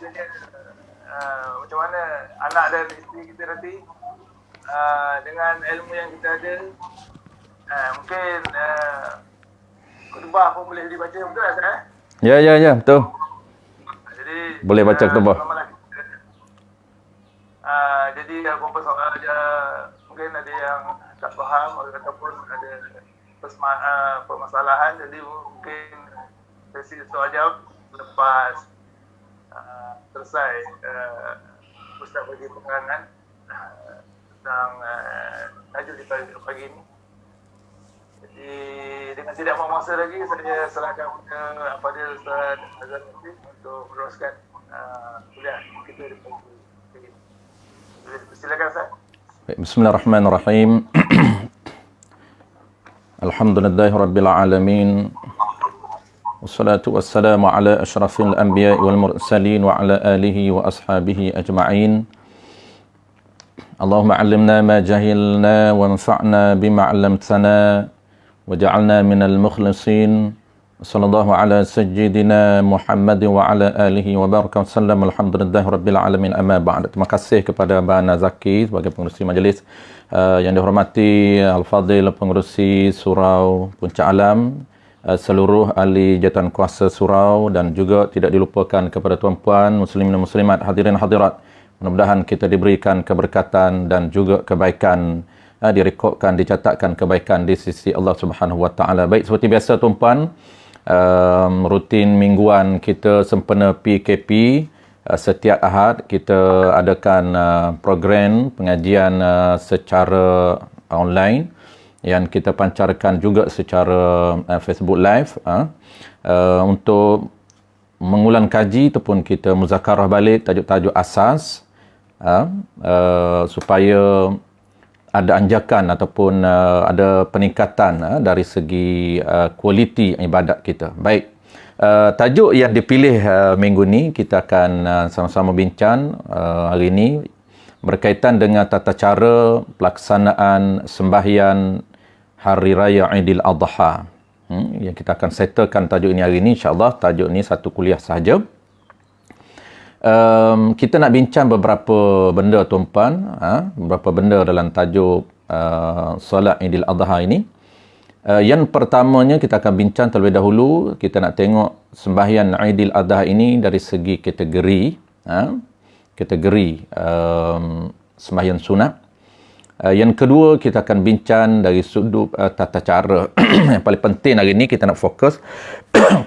maksudnya macam mana anak dan isteri kita nanti dengan ilmu yang kita ada, mungkin khutbah pun boleh dibaca, betul tak Ustaz? Ya, betul. Jadi Boleh baca khutbah. Jadi apa-apa soal mungkin ada yang tak faham ataupun ada permasalahan, jadi mungkin sesi soal jawab lepas selesai Ustaz bagi penerangan tentang tajuk di pagi ini. Jadi dengan tidak membuang masa lagi, saya serahkan kepada Ustaz Azhar untuk meneruskan kuliah kita di pagi ini. Silakan Ustaz. Bismillahirrahmanirrahim. Alhamdulillahirabbil alamin. Wassalatu wassalamu ala asyrafil anbiya'i wal mursalin wa ala alihi wa ashabihi ajma'in. Allahumma 'allimna ma jahilna wanfa'na bima 'allamtana waj'alna minal mukhlisin. Sallallahu ala sayyidina Muhammad wa ala alihi wa baraka wasallam. Alhamdulillahirabbil alamin. Amma ba'd. Terima kasih kepada Abang Zaki sebagai pengerusi majlis, yang dihormati Al-Fadhil pengerusi Surau Puncak Alam, seluruh ahli jawatan kuasa surau, dan juga tidak dilupakan kepada tuan-puan muslimin dan muslimat, hadirin hadirat. Mudah-mudahan kita diberikan keberkatan dan juga kebaikan, direkodkan, dicatatkan kebaikan di sisi Allah Subhanahu Wa Taala. Baik, seperti biasa tuan-puan, rutin mingguan kita sempena PKP, setiap Ahad kita adakan program pengajian secara online yang kita pancarkan juga secara Facebook Live, untuk mengulang kaji ataupun kita muzakarah balik tajuk-tajuk asas, supaya ada anjakan ataupun ada peningkatan dari segi kualiti ibadat kita. Baik, tajuk yang dipilih minggu ni kita akan sama-sama bincang hari ini berkaitan dengan tata cara pelaksanaan sembahyang Hari Raya Aidil Adha. Yang kita akan settlekan tajuk ini hari ini, insya-Allah. Tajuk ini satu kuliah sahaja. Kita nak bincang beberapa benda tuan-puan, beberapa benda dalam tajuk solat Aidil Adha ini. Yang pertamanya kita akan bincang terlebih dahulu, kita nak tengok sembahyang Aidil Adha ini dari segi kategori, sembahyang sunat. Yang kedua, kita akan bincang dari sudut tata cara. Yang paling penting hari ini kita nak fokus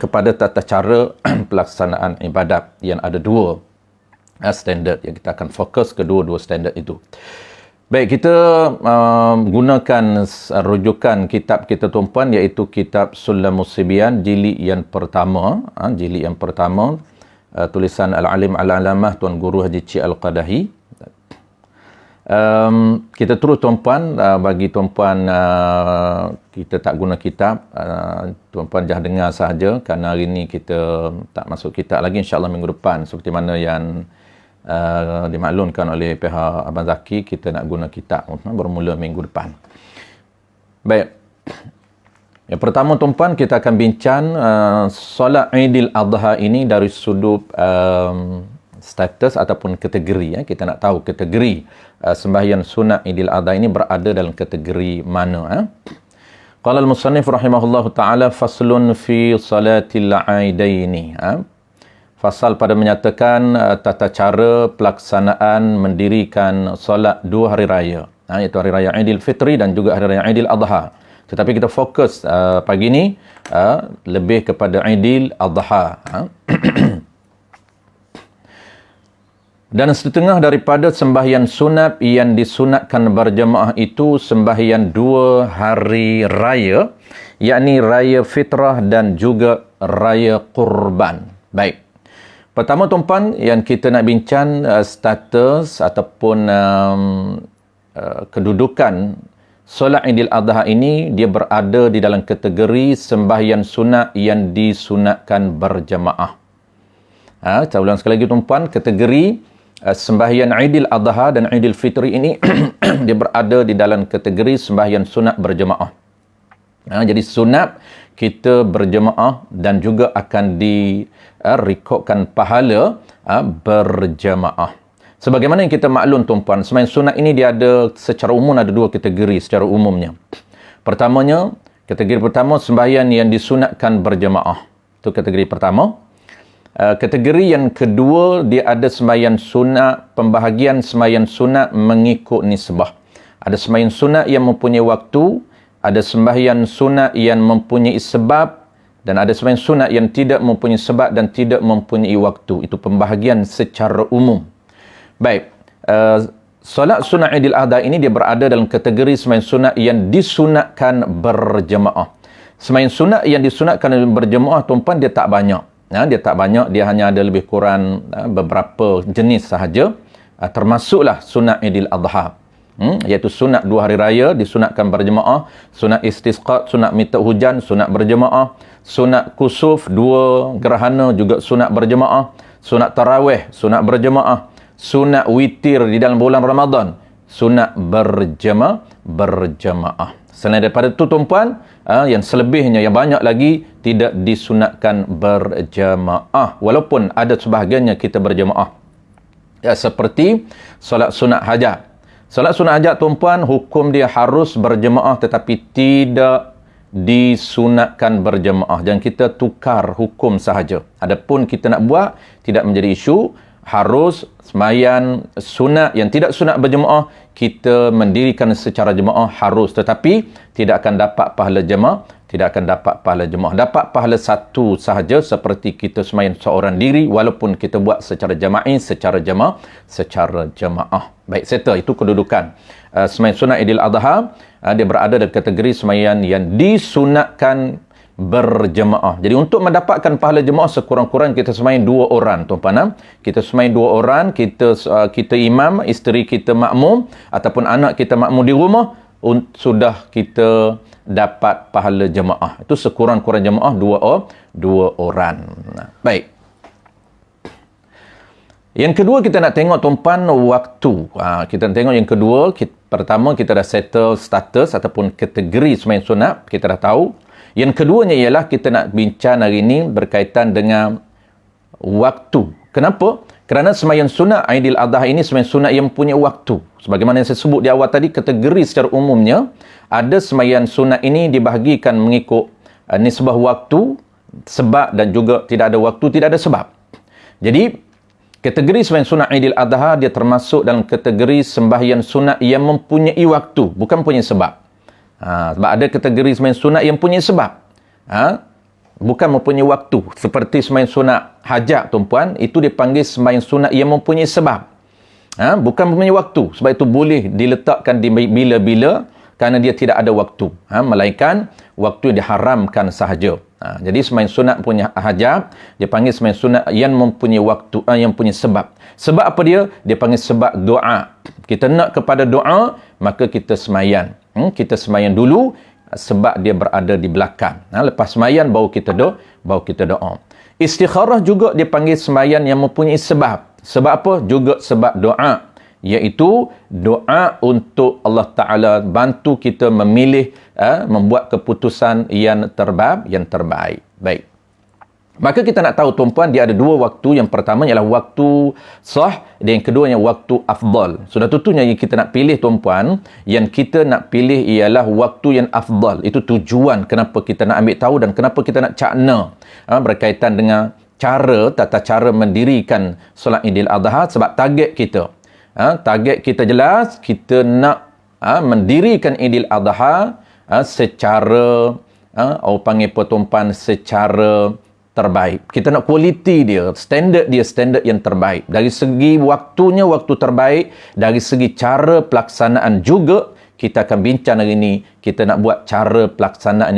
kepada tata cara pelaksanaan ibadat, yang ada dua standard, yang kita akan fokus kedua-dua standard itu. Baik, kita gunakan rujukan kitab kita tuan-puan, iaitu kitab Sulamus Sibyan jilid yang pertama, tulisan Al-Alim Al-Alamah Tuan Guru Haji Cik Al-Qadahi. Kita terus tuan-puan, bagi tuan-puan kita tak guna kitab, tuan-puan jangan dengar sahaja, kerana hari ini kita tak masuk kitab lagi, insya-Allah minggu depan seperti mana yang dimaklumkan oleh pihak Abang Zaki, kita nak guna kitab bermula minggu depan. Baik, yang pertama tuan-puan, kita akan bincang solat Aidil Adha ini dari sudut status ataupun kategori. Kita nak tahu kategori sembahyang sunat Aidil Adha ini berada dalam kategori mana. Qala al-musannif rahimahullahu taala, faslun fi salatil aidaini. Fasal pada menyatakan tata cara pelaksanaan mendirikan solat dua hari raya, iaitu hari raya Aidil Fitri dan juga hari raya Aidil Adha. Tetapi kita fokus pagi ini lebih kepada Aidil Adha. Dan setengah daripada sembahyang sunat yang disunatkan berjemaah itu sembahyang dua hari raya, yakni raya fitrah dan juga raya kurban. Baik, pertama tuan-puan, yang kita nak bincang status ataupun kedudukan solat Aidil Adha ini, dia berada di dalam kategori sembahyang sunat yang disunatkan berjemaah. Saya ulang sekali lagi tuan-puan, kategori sembahyang Aidil Adha dan Aidil Fitri ini dia berada di dalam kategori sembahyang sunat berjemaah. Jadi sunat kita berjemaah dan juga akan rekodkan pahala berjemaah. Sebagaimana yang kita maklum tuan-puan, sembahyang sunat ini dia ada secara umum ada dua kategori secara umumnya. Pertamanya, kategori pertama sembahyang yang disunatkan berjemaah. Itu kategori pertama. Kategori yang kedua, dia ada sembahyang sunat, pembahagian sembahyang sunat mengikut nisbah. Ada sembahyang sunat yang mempunyai waktu, ada sembahyang sunat yang mempunyai sebab, dan ada sembahyang sunat yang tidak mempunyai sebab dan tidak mempunyai waktu. Itu pembahagian secara umum. Baik, solat sunat Idul Adha ini dia berada dalam kategori sembahyang sunat yang disunatkan berjemaah. Sembahyang sunat yang disunatkan berjemaah tuan-puan dia tak banyak. Dia tak banyak, dia hanya ada lebih kurang beberapa jenis sahaja. Termasuklah sunat Idul Adha. Iaitu sunat 2 hari raya disunatkan berjemaah, sunat istisqa, sunat minta hujan, sunat berjemaah, sunat kusuf 2 gerhana juga sunat berjemaah, sunat tarawih, sunat berjemaah, sunat witir di dalam bulan Ramadan, sunat berjemaah. Selain daripada itu tuan-puan, yang selebihnya, yang banyak lagi tidak disunatkan berjemaah. Walaupun ada sebahagiannya kita berjemaah. Seperti solat sunat hajat. Solat sunat hajat tuan-puan, hukum dia harus berjemaah tetapi tidak disunatkan berjemaah. Jangan kita tukar hukum sahaja. Adapun kita nak buat, tidak menjadi isu. Harus sembahyang sunat yang tidak sunat berjemaah, kita mendirikan secara jemaah harus, tetapi tidak akan dapat pahala jemaah, dapat pahala satu sahaja seperti kita sembahyang seorang diri walaupun kita buat secara jama'i, secara jemaah. Baik, settle itu kedudukan sembahyang sunat Idul Adha. Dia berada dalam kategori sembahyang yang disunatkan berjemaah. Jadi untuk mendapatkan pahala jemaah sekurang-kurang kita sembahyang 2 orang tuan-puan. Kita sembahyang 2 orang, kita imam, isteri kita makmum ataupun anak kita makmum di rumah, sudah kita dapat pahala jemaah. Itu sekurang-kurang jemaah 2 orang. Baik. Yang kedua kita nak tengok tuan-puan waktu. Kita nak tengok yang kedua, pertama kita dah settle status ataupun kategori sembahyang sunat, kita dah tahu. Yang keduanya ialah kita nak bincang hari ini berkaitan dengan waktu. Kenapa? Kerana sembahyang sunat Aidil Adha ini sembahyang sunat yang punya waktu. Sebagaimana yang saya sebut di awal tadi, kategori secara umumnya, ada sembahyang sunat ini dibahagikan mengikut nisbah waktu, sebab dan juga tidak ada waktu, tidak ada sebab. Jadi, kategori sembahyang sunat Aidil Adha dia termasuk dalam kategori sembahyang sunat yang mempunyai waktu, bukan punya sebab. Sebab ada kategori sembahyang sunat yang punya sebab. Bukan mempunyai waktu. Seperti sembahyang sunat hajat tuan-puan, itu dipanggil sembahyang sunat yang mempunyai sebab. Bukan mempunyai waktu. Sebab itu boleh diletakkan di bila-bila kerana dia tidak ada waktu. Melainkan waktu yang diharamkan sahaja. Jadi sembahyang sunat punya hajat, dia panggil sembahyang sunat yang mempunyai waktu, yang punya sebab. Sebab apa dia? Dia panggil sebab doa. Kita nak kepada doa, maka kita sembahyang. Kita sembahyang dulu sebab dia berada di belakang. Lepas sembahyang baru kita doa. Istikharah juga dipanggil sembahyang yang mempunyai sebab. Sebab apa? Juga sebab doa. Iaitu doa untuk Allah Ta'ala bantu kita memilih, membuat keputusan yang terbaik. Baik. Maka kita nak tahu tuan-puan, dia ada 2 waktu. Yang pertama ialah waktu sah dan yang kedua ialah waktu afdal. Sudah tentunya yang kita nak pilih tuan-puan, yang kita nak pilih ialah waktu yang afdal. Itu tujuan kenapa kita nak ambil tahu dan kenapa kita nak cakna berkaitan dengan tata cara mendirikan solat Idul Adha. Sebab target kita, target kita jelas, kita nak mendirikan Idul Adha secara orang panggil tuan-puan, secara terbaik. Kita nak kualiti dia, standard yang terbaik. Dari segi waktunya, waktu terbaik. Dari segi cara pelaksanaan juga, kita akan bincang hari ini. Kita nak buat cara pelaksanaan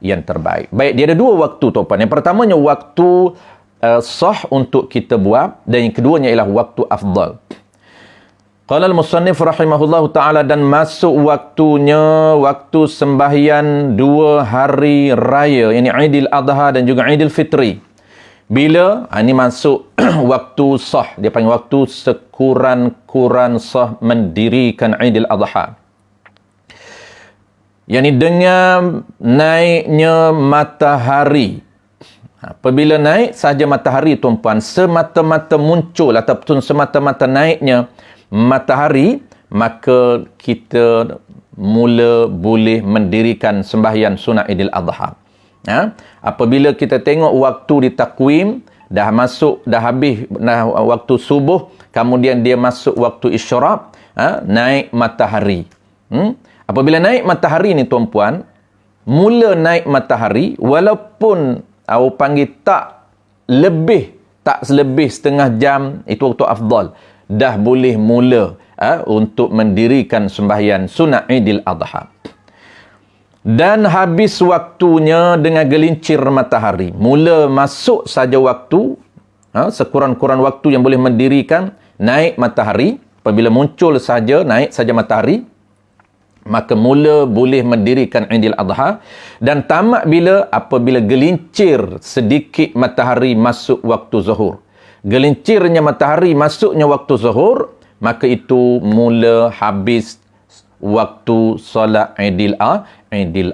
yang terbaik. Baik, dia ada 2 waktu tuan-puan. Yang pertamanya waktu sah untuk kita buat, dan yang keduanya ialah waktu afdal. Qala al-musannif rahimahullahu ta'ala, dan masuk waktunya waktu sembahyang 2 hari raya, ini Aidil Adha dan juga Aidil Fitri. Bila? Ini masuk waktu sah. Dia panggil waktu sekurang-kurang sah mendirikan Aidil Adha. Yang ini dengan naiknya matahari. Apabila naik sahaja matahari tuan-puan, semata-mata muncul ataupun semata-mata naiknya matahari, maka kita mula boleh mendirikan sembahyang sunat Idul Adha. Apabila kita tengok waktu di takwim, dah habis waktu subuh, kemudian dia masuk waktu isyraq, naik matahari. Apabila naik matahari ni tuan-puan, mula naik matahari, walaupun awak panggil tak selebih setengah jam, itu waktu afdal, dah boleh mula untuk mendirikan sembahyang sunat Idul Adha. Dan habis waktunya dengan gelincir matahari. Mula masuk saja waktu, sekurang-kurang waktu yang boleh mendirikan naik matahari. Apabila muncul saja, naik saja matahari, maka mula boleh mendirikan Idul Adha. Dan tamat apabila gelincir sedikit matahari masuk waktu zuhur. Gelincirnya matahari masuknya waktu zuhur, maka itu mula habis waktu solat Idul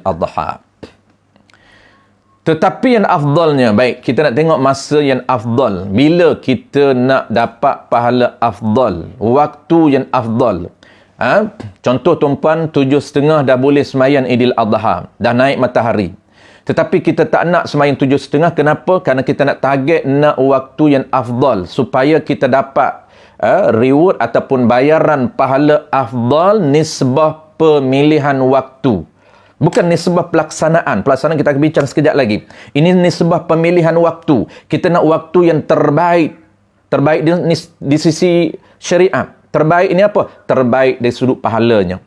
Adha. Tetapi yang afdalnya, baik, kita nak tengok masa yang afdal. Bila kita nak dapat pahala afdal, waktu yang afdal. Contoh tuan-puan, 7.30 dah boleh sembahyang Idul Adha, dah naik matahari. Tetapi kita tak nak sembahyang 7.30, kenapa? Kerana kita nak target nak waktu yang afdal, supaya kita dapat reward ataupun bayaran pahala afdal nisbah pemilihan waktu. Bukan nisbah pelaksanaan. Pelaksanaan kita akan bincang sekejap lagi. Ini nisbah pemilihan waktu. Kita nak waktu yang terbaik. Terbaik di sisi syariat. Terbaik ini apa? Terbaik dari sudut pahalanya.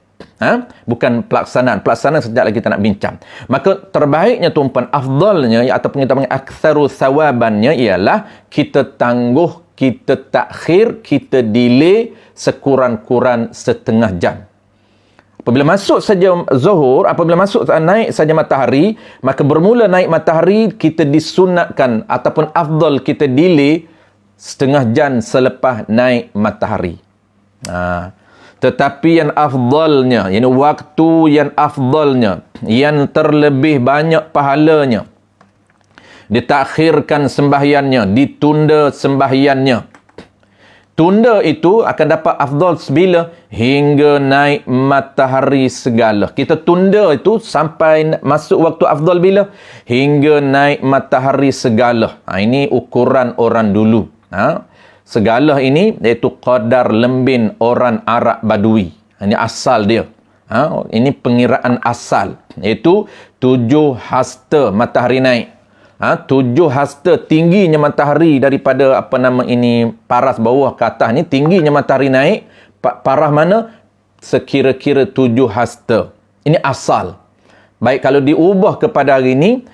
Bukan pelaksanaan. Pelaksanaan sekejap lagi kita nak bincang. Maka terbaiknya tuan-puan, afdalnya ataupun kita panggil aktsaru sawabannya ialah kita tangguh, kita takhir, kita delay sekurang-kurang setengah jam. Apabila masuk saja zuhur, apabila masuk naik saja matahari, maka bermula naik matahari, kita disunatkan ataupun afdal kita delay setengah jam selepas naik matahari. Tetapi yang afdalnya, ini waktu yang afdalnya, yang terlebih banyak pahalanya, ditakhirkan sembahyangnya, ditunda sembahyangnya. Tunda itu akan dapat afdal sebila hingga naik matahari segala. Kita tunda itu sampai masuk waktu afdal bila? Hingga naik matahari segala. Ini ukuran orang dulu. Segala ini iaitu qadar lembin orang Arab Badui. Ini asal dia. Ini pengiraan asal. Iaitu 7 hasta matahari naik. 7 hasta tingginya matahari daripada paras bawah ke atas ni, tingginya matahari naik, paras mana? Sekira-kira 7 hasta. Ini asal. Baik, kalau diubah kepada hari ini,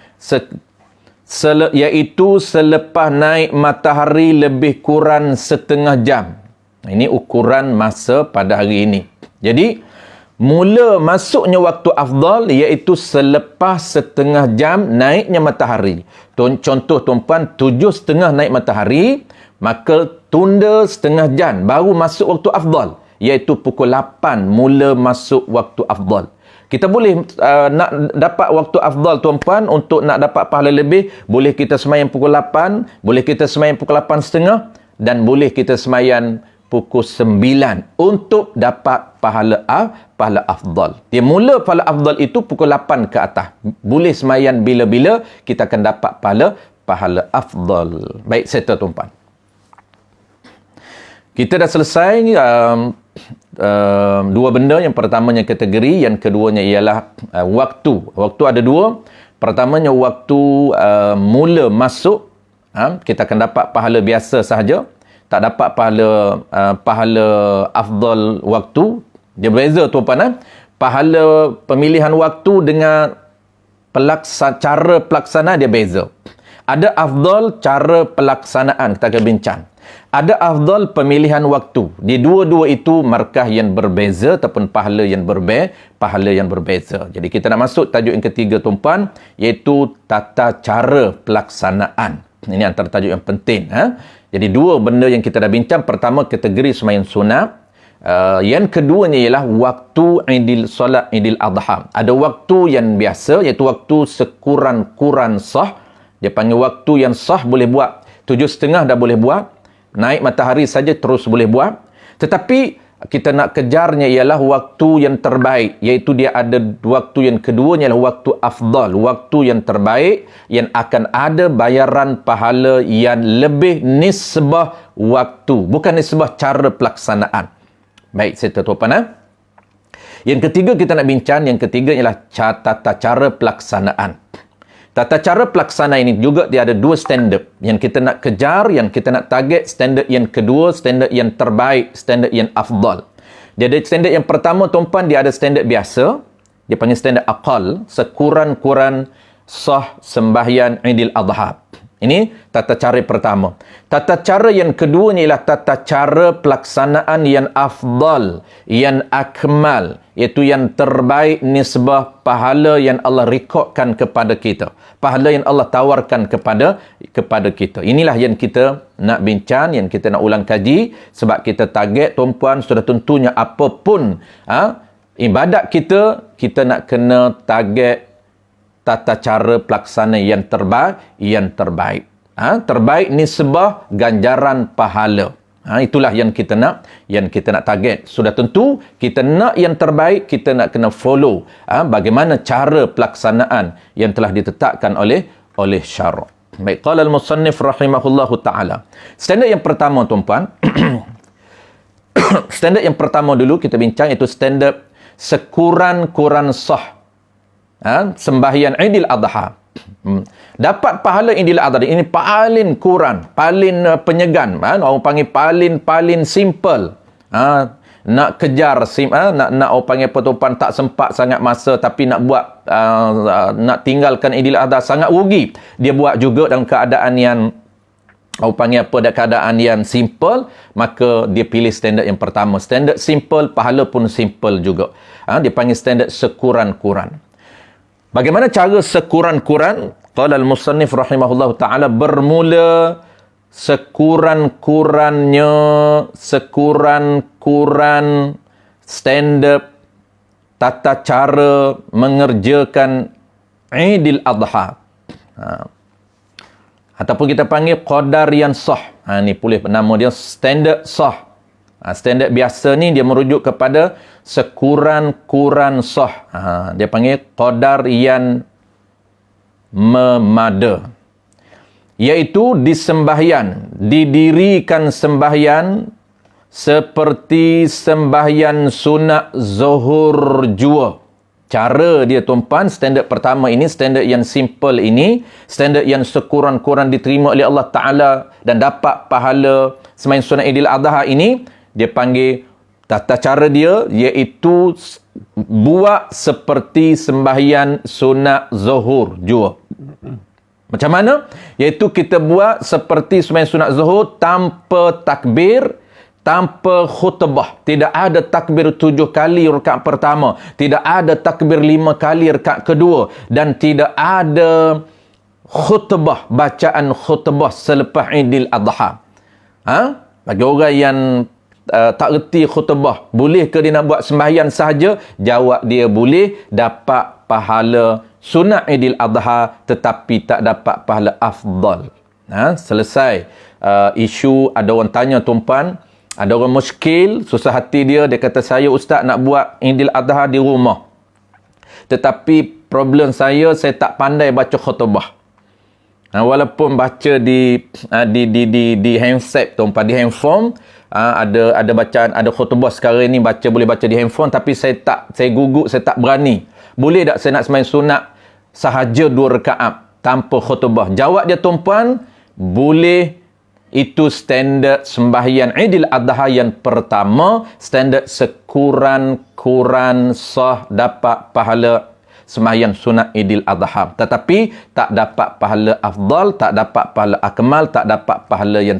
iaitu selepas naik matahari lebih kurang setengah jam. Ini ukuran masa pada hari ini. Jadi, mula masuknya waktu afdal iaitu selepas setengah jam naiknya matahari. Contoh tuan-puan, 7.30 naik matahari, maka tunda setengah jam baru masuk waktu afdal, iaitu pukul 8 mula masuk waktu afdal. Kita boleh nak dapat waktu afdal tuan-puan, untuk nak dapat pahala lebih, boleh kita sembahyang pukul 8, boleh kita sembahyang pukul 8.30, dan boleh kita sembahyang pukul 9 untuk dapat pahala afdal. Dia mula pahala afdal itu pukul 8 ke atas. Boleh sembahyang bila-bila, kita akan dapat pahala afdal. Baik, settle tuan-puan. Kita dah selesai dua benda. Yang pertamanya kategori, yang keduanya ialah waktu. Waktu ada dua. Pertamanya waktu mula masuk, kita akan dapat pahala biasa sahaja. Tak dapat pahala afdal waktu. Dia berbeza tuan-puan. Pahala pemilihan waktu dengan cara pelaksanaan dia beza. Ada afdal cara pelaksanaan, kita akan bincang. Ada afdal pemilihan waktu. Di dua-dua itu markah yang berbeza ataupun pahala yang berbeza. Jadi kita nak masuk tajuk yang ketiga tuan-puan, iaitu tata cara pelaksanaan. Ini antara tajuk yang penting. Jadi dua benda yang kita dah bincang. Pertama, kategori sembahyang sunat. Yang keduanya ialah waktu solat Idul Adha. Ada waktu yang biasa, iaitu waktu sekurang-kurang sah. Dia panggil waktu yang sah boleh buat. 7.30 dah boleh buat. Naik matahari saja terus boleh buat. Tetapi kita nak kejarnya ialah waktu yang terbaik, iaitu dia ada waktu yang keduanya ialah waktu afdal, waktu yang terbaik yang akan ada bayaran pahala yang lebih nisbah waktu, bukan nisbah cara pelaksanaan. Baik, saya tuan-tuan. Yang ketiga kita nak bincang, yang ketiga ialah tata cara pelaksanaan. Tata cara pelaksanaan ini juga dia ada dua standard yang kita nak kejar, yang kita nak target. Standard yang kedua, standard yang terbaik, standard yang afdal. Dia ada standard yang pertama, tuan-puan, dia ada standard biasa. Dia panggil standard aqal, sekurang-kurang sah sembahyang Aidil Adha. Ini tata cara pertama. Tata cara yang kedua ialah tata cara pelaksanaan yang afdal, yang akmal, iaitu yang terbaik nisbah pahala yang Allah rekodkan kepada kita. Pahala yang Allah tawarkan kepada kita. Inilah yang kita nak bincang, yang kita nak ulang kaji, sebab kita target, tuan-puan, sudah tentunya apapun ibadat kita nak kena target tata cara pelaksanaan yang terbaik. Terbaik nisbah ganjaran pahala. Itulah yang kita nak target. Sudah tentu kita nak yang terbaik, kita nak kena follow bagaimana cara pelaksanaan yang telah ditetapkan oleh syarak. Baik, qala al-musannif rahimahullahu taala. Standard yang pertama, tuan-puan, standard yang pertama dulu kita bincang, itu standard sekurang-kurang sah sembahyang Aidil Adha. Dapat pahala Aidil Adha ini paling kurang, paling penyegan, orang panggil paling simple. Nak kejar nak orang panggil pertumpahan tak sempat sangat masa, tapi nak buat nak tinggalkan Aidil Adha sangat rugi. Dia buat juga dalam keadaan yang orang panggil keadaan yang simple, maka dia pilih standard yang pertama. Standard simple, pahala pun simple juga. Dia panggil standard sekurang-kurang. Bagaimana cara sekurang-kurang? Qala al-musannif rahimahullah ta'ala, bermula sekurang-kurang standard tata cara mengerjakan Aidil Adha. Ataupun kita panggil qadar yang sah. Ni boleh nama dia standard sah. Standard biasa ni dia merujuk kepada sekurang-kurang sah. Dia panggil qadar yang memada. Iaitu didirikan sembahyang seperti sembahyang sunat zuhur jua. Cara dia, tuan-puan, standard pertama ini, standard yang simple ini, standard yang sekurang-kurang diterima oleh Allah Ta'ala dan dapat pahala sembahyang sunat Aidil Adha ini, dia panggil tata cara dia iaitu buat seperti sembahyang sunat zuhur jua. Macam mana? Iaitu kita buat seperti sembahyang sunat zuhur tanpa takbir, tanpa khutbah. Tidak ada takbir 7 kali rakaat pertama, tidak ada takbir 5 kali rakaat kedua, dan tidak ada khutbah, bacaan khutbah selepas Aidil Adha. Bagi orang yang tak reti khutbah, boleh ke dia nak buat sembahyang sahaja? Jawab dia boleh, dapat pahala sunat Aidil Adha tetapi tak dapat pahala afdal. Selesai isu. Ada orang tanya, tuan-puan, ada orang muskil, susah hati dia kata, saya ustaz nak buat Aidil Adha di rumah, tetapi problem saya tak pandai baca khutbah. Walaupun baca di handset, tuan-puan, di handphone, ada bacaan, ada khutbah sekarang ni boleh baca di handphone, tapi saya gugup, saya tak berani. Boleh tak saya nak sembahyang sunat sahaja 2 rakaat tanpa khutbah? Jawab dia, tuan-puan, boleh. Itu standard sembahyang Aidil Adha yang pertama, standard sekurang-kurang sah, dapat pahala sembahyang sunat Aidil Adha, tetapi tak dapat pahala afdal, tak dapat pahala akmal, tak dapat pahala yang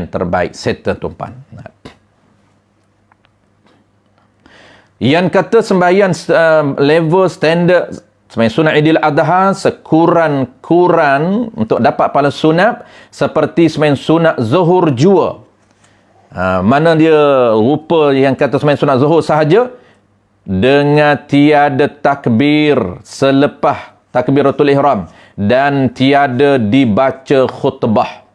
terbaik. Settle, tuan-puan. Yang kata sembahyang level standard sembahyang sunat Aidil Adha sekurang-kurang untuk dapat pahala sunat seperti sembahyang sunat zuhur jua. Mana dia rupa yang kata sembahyang sunat zuhur sahaja, dengan tiada takbir selepas takbiratul ihram, dan tiada dibaca khutbah.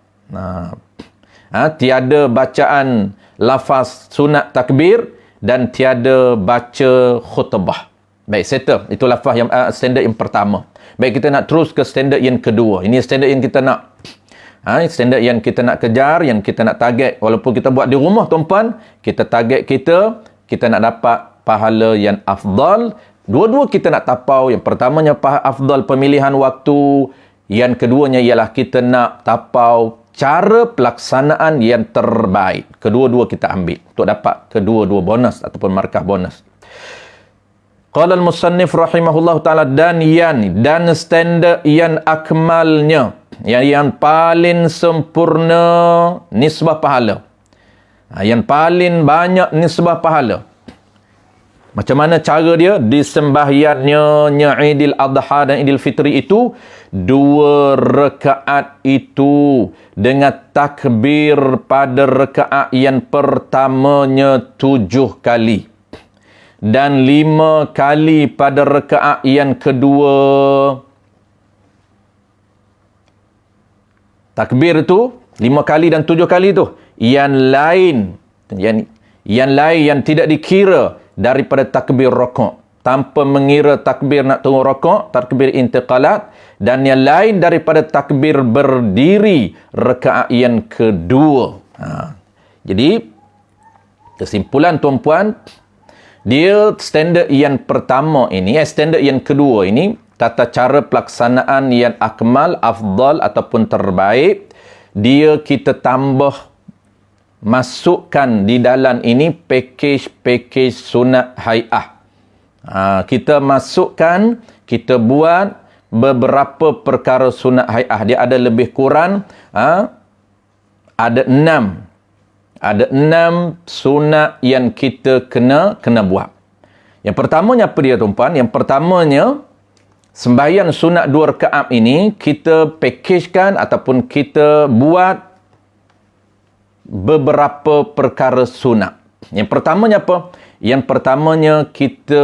Tiada bacaan lafaz sunat takbir dan tiada baca khutbah. Baik, settle. Itu lafaz yang standard yang pertama. Baik, kita nak terus ke standard yang kedua. Ini standard yang kita nak. Standard yang kita nak kejar, yang kita nak target. Walaupun kita buat di rumah, tuan-puan, kita target kita nak dapat pahala yang afdal. Dua-dua kita nak tapau. Yang pertamanya afdal pemilihan waktu. Yang keduanya ialah kita nak tapau cara pelaksanaan yang terbaik. Kedua-dua kita ambil untuk dapat kedua-dua bonus ataupun markah bonus. Qala al-musannif rahimahullah ta'ala, dan standard yang akmalnya, yang paling sempurna nisbah pahala. Yang paling banyak nisbah pahala. Macam mana cara dia? Di sembahyangnya Idul Adha dan Idul Fitri itu, 2 rakaat itu dengan takbir pada rakaat yang pertamanya 7 kali. Dan 5 kali pada rakaat yang kedua. Takbir itu 5 kali dan 7 kali itu. Yang lain yang tidak dikira daripada takbir rakaat, tanpa mengira takbir nak turun rakaat, takbir intiqalat, dan yang lain daripada takbir berdiri rakaat yang kedua. Jadi kesimpulan, tuan-puan, dia standard yang pertama ini, standard yang kedua ini, tata cara pelaksanaan yang akmal, afdal ataupun terbaik, dia kita tambah masukkan di dalam ini package sunat hai'ah. Kita masukkan, kita buat beberapa perkara sunat hai'ah. Dia ada lebih kurang ada 6 sunat yang kita kena buat. Yang pertamanya apa dia, tuan-puan? Yang pertamanya, sembahyang sunat 2 rakaat ini kita packagekan ataupun kita buat beberapa perkara sunat. Yang pertamanya apa? Yang pertamanya kita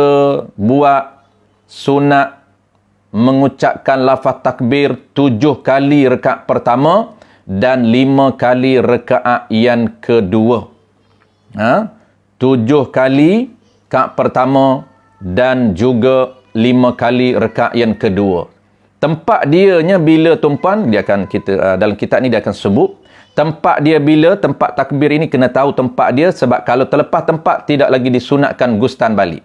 buat sunat mengucapkan lafaz takbir 7 kali rakaat pertama dan 5 kali rakaat yang kedua. 7 kali rakaat pertama dan juga 5 kali rakaat yang kedua. Tempat dianya bila, tuan-puan, dia akan dalam kitab ni dia akan sebut tempat dia bila. Tempat takbir ini kena tahu tempat dia, sebab kalau terlepas tempat tidak lagi disunatkan gustan balik.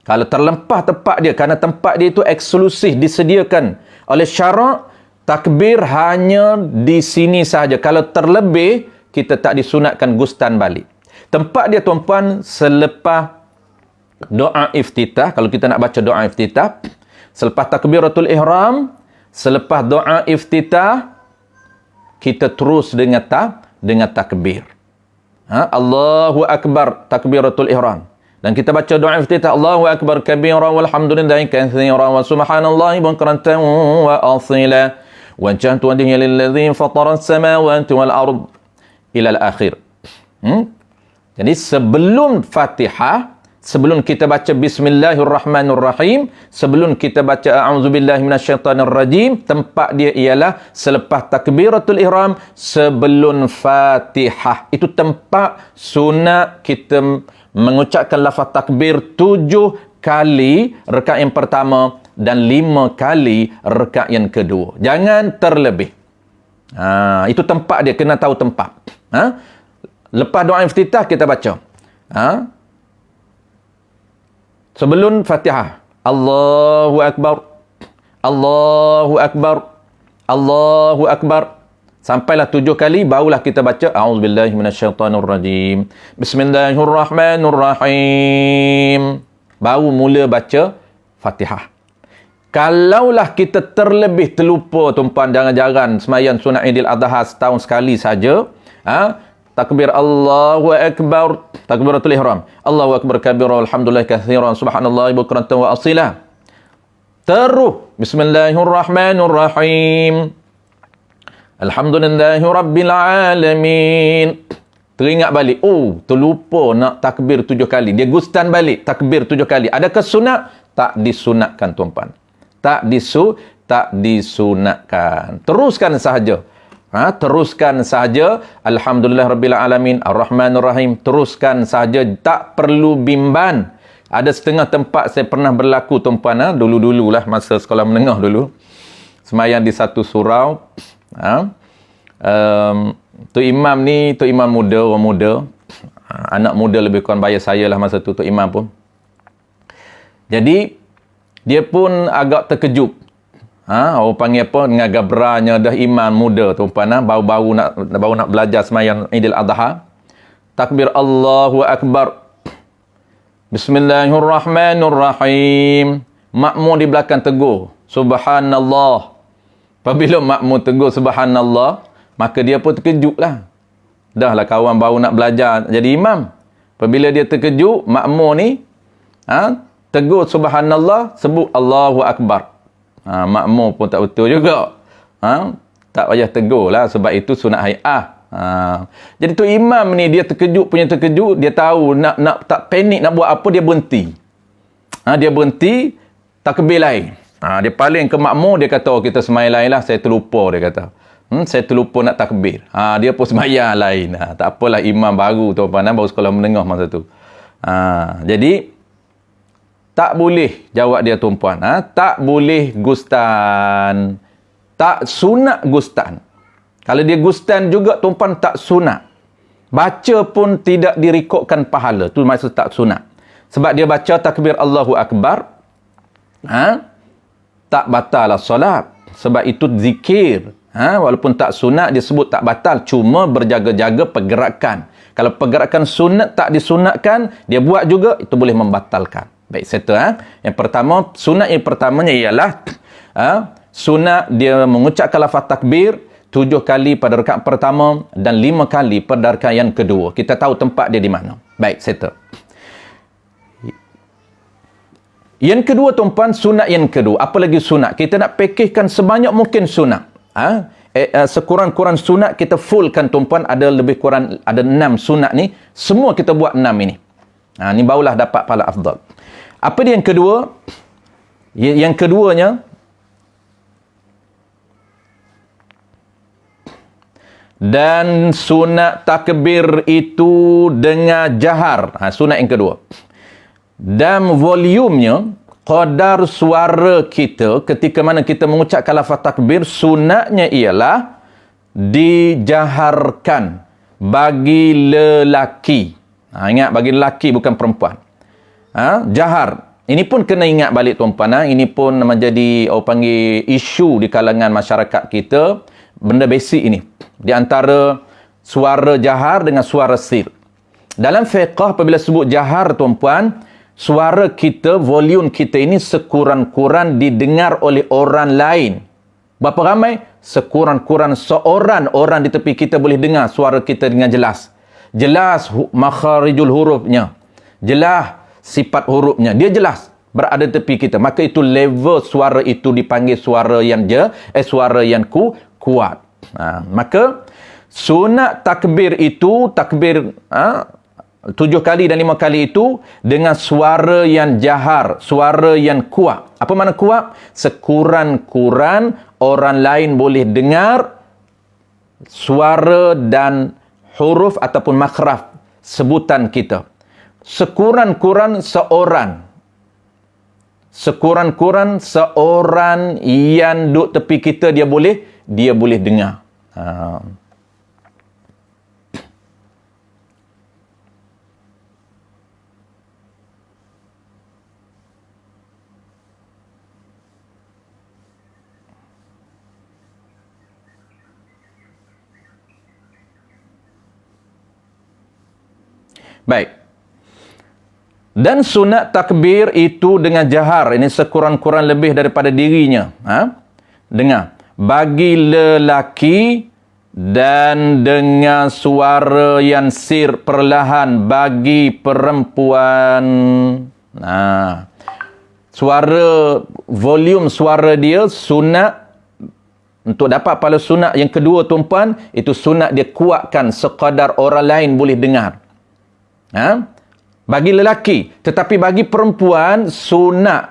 Kalau terlepas tempat dia, kerana tempat dia itu eksklusif disediakan oleh syarak, takbir hanya di sini sahaja. Kalau terlebih, kita tak disunatkan gustan balik. Tempat dia, tuan-puan, selepas doa iftitah. Kalau kita nak baca doa iftitah, selepas takbiratul ihram, selepas doa iftitah, kita terus dengan takbir. Allahu Akbar, takbiratul ihram. Dan kita baca doa iftitah, Allahu Akbar kabiran walhamdulillahi katsiran wa subhanallahi bukratan wa asila. Wajjahtu wajhiya lilladzi fatara as-samawati wal ard ila al-akhir. Jadi sebelum Fatihah, sebelum kita baca Bismillahirrahmanirrahim, sebelum kita baca A'udzubillahi minasyaitanirrajim, tempat dia ialah selepas takbiratul ihram, sebelum Fatihah. Itu tempat sunat kita mengucapkan lafaz takbir 7 kali rakaat yang pertama dan 5 kali rakaat yang kedua. Jangan terlebih. Itu tempat dia, kena tahu tempat. Lepas doa iftitah kita baca. Sebelum Fatihah, Allahu Akbar, Allahu Akbar, Allahu Akbar. Sampailah 7 kali, barulah kita baca A'udzubillahi minasyaitanirrajim, Bismillahirrahmanirrahim. Baru mula baca Fatihah. Kalaulah kita terlebih terlupa, tuan-puan, jangan-jangan semayang sunat Idul Adha setahun sekali saja, takbir Allahu Akbar, takbiratul ihram, Allahu Akbar kabira walhamdulillahi katsiran subhanallahi bukratan wa asila. Terus Bismillahirrahmanirrahim, Alhamdulillahi rabbil alamin. Teringat balik, terlupa nak takbir 7 kali. Dia gustan balik takbir 7 kali. Adakah sunat? Tak disunatkan, tuan-puan. Tak tak disunatkan. Teruskan sahaja. Teruskan sahaja. Alhamdulillah Rabbil Alamin, Ar-Rahmanir Rahim. Teruskan sahaja, tak perlu bimbang. Ada setengah tempat saya pernah berlaku tuan-puan, dulu-dululah masa sekolah menengah dulu. Semayang di satu surau. Tok Imam ni, Tok Imam muda, orang muda. Anak muda lebih kurang bayar saya lah masa tu, Tok Imam pun. Jadi, dia pun agak terkejut. Orang panggil apa? Dengan gabranya dah imam muda tuan-puan, baru nak belajar semayang Idul Adha. Takbir Allahu Akbar. Bismillahirrahmanirrahim. Makmum di belakang tegur, Subhanallah. Apabila makmum tegur Subhanallah, maka dia pun terkejutlah. Dah lah kawan baru nak belajar jadi imam. Apabila dia terkejut, makmum ni tegur Subhanallah, sebut Allahu Akbar. Makmum pun tak betul juga. Tak payah tegur lah, sebab itu sunat hai'ah. Jadi tu imam ni dia terkejut, dia tahu nak tak panik nak buat apa, dia berhenti. Dia berhenti, takbir lain. Dia paling ke makmum, dia kata, kita semayang lain lah, saya terlupa, dia kata. Saya terlupa nak takbir. Dia pun semayang lain. Tak apalah, imam baru tuan-puan, baru sekolah menengah masa tu. Jadi tak boleh, jawab dia tuan-puan. Tak boleh gustan. Tak sunat gustan. Kalau dia gustan juga tuan-puan tak sunat. Baca pun tidak direkodkan pahala. Tu maksud tak sunat. Sebab dia baca takbir Allahu Akbar. Tak batal lah solat. Sebab itu zikir. Walaupun tak sunat, dia sebut tak batal. Cuma berjaga-jaga pergerakan. Kalau pergerakan sunat tak disunatkan, dia buat juga, itu boleh membatalkan. Baik, settle. Yang pertama, sunat yang pertamanya ialah sunat dia mengucapkan lafaz takbir 7 kali pada rakaat pertama dan 5 kali pada rakaat yang kedua. Kita tahu tempat dia di mana. Baik, settle. Yang kedua tuan-puan, sunat yang kedua. Apa lagi sunat? Kita nak pakejkan sebanyak mungkin sunat. Sekurang-kurang sunat kita fullkan tuan-puan. Ada lebih kurang, ada 6 sunat ni. Semua kita buat 6 ini. Ni barulah dapat pahala afdal. Apa dia yang kedua? Yang keduanya, dan sunat takbir itu dengan jahar. Sunat yang kedua. Dan volumenya, qadar suara kita ketika mana kita mengucapkan lafaz takbir, sunatnya ialah dijaharkan bagi lelaki. Ingat, bagi lelaki bukan perempuan. Jahar. Ini pun kena ingat balik tuan-puan. Ini pun menjadi orang panggil isu di kalangan masyarakat kita. Benda basic ini. Di antara suara jahar dengan suara sir. Dalam fiqh apabila sebut jahar tuan-puan, suara kita, volume kita ini sekurang-kurang didengar oleh orang lain. Berapa ramai? Sekurang-kurang seorang orang di tepi kita boleh dengar suara kita dengan jelas. Jelas makharijul hurufnya. Jelas sifat hurufnya. Dia jelas berada di tepi kita. Maka itu level suara itu dipanggil suara yang suara yang kuat. Maka sunat takbir itu, takbir 7 kali dan 5 kali itu dengan suara yang jahar, suara yang kuat. Apa makna kuat? Sekurang-kurang orang lain boleh dengar suara dan huruf ataupun makhraj sebutan kita. Sekurang-kurang seorang yang duduk tepi kita, dia boleh dengar. Baik. Dan sunat takbir itu dengan jahar. Ini sekurang-kurang lebih daripada dirinya. Dengar. Bagi lelaki dan dengan suara yang sir perlahan bagi perempuan. Suara, volume suara dia sunat. Untuk dapat pahala sunat yang kedua tuan-puan, itu sunat dia kuatkan sekadar orang lain boleh dengar. Bagi lelaki. Tetapi bagi perempuan, sunat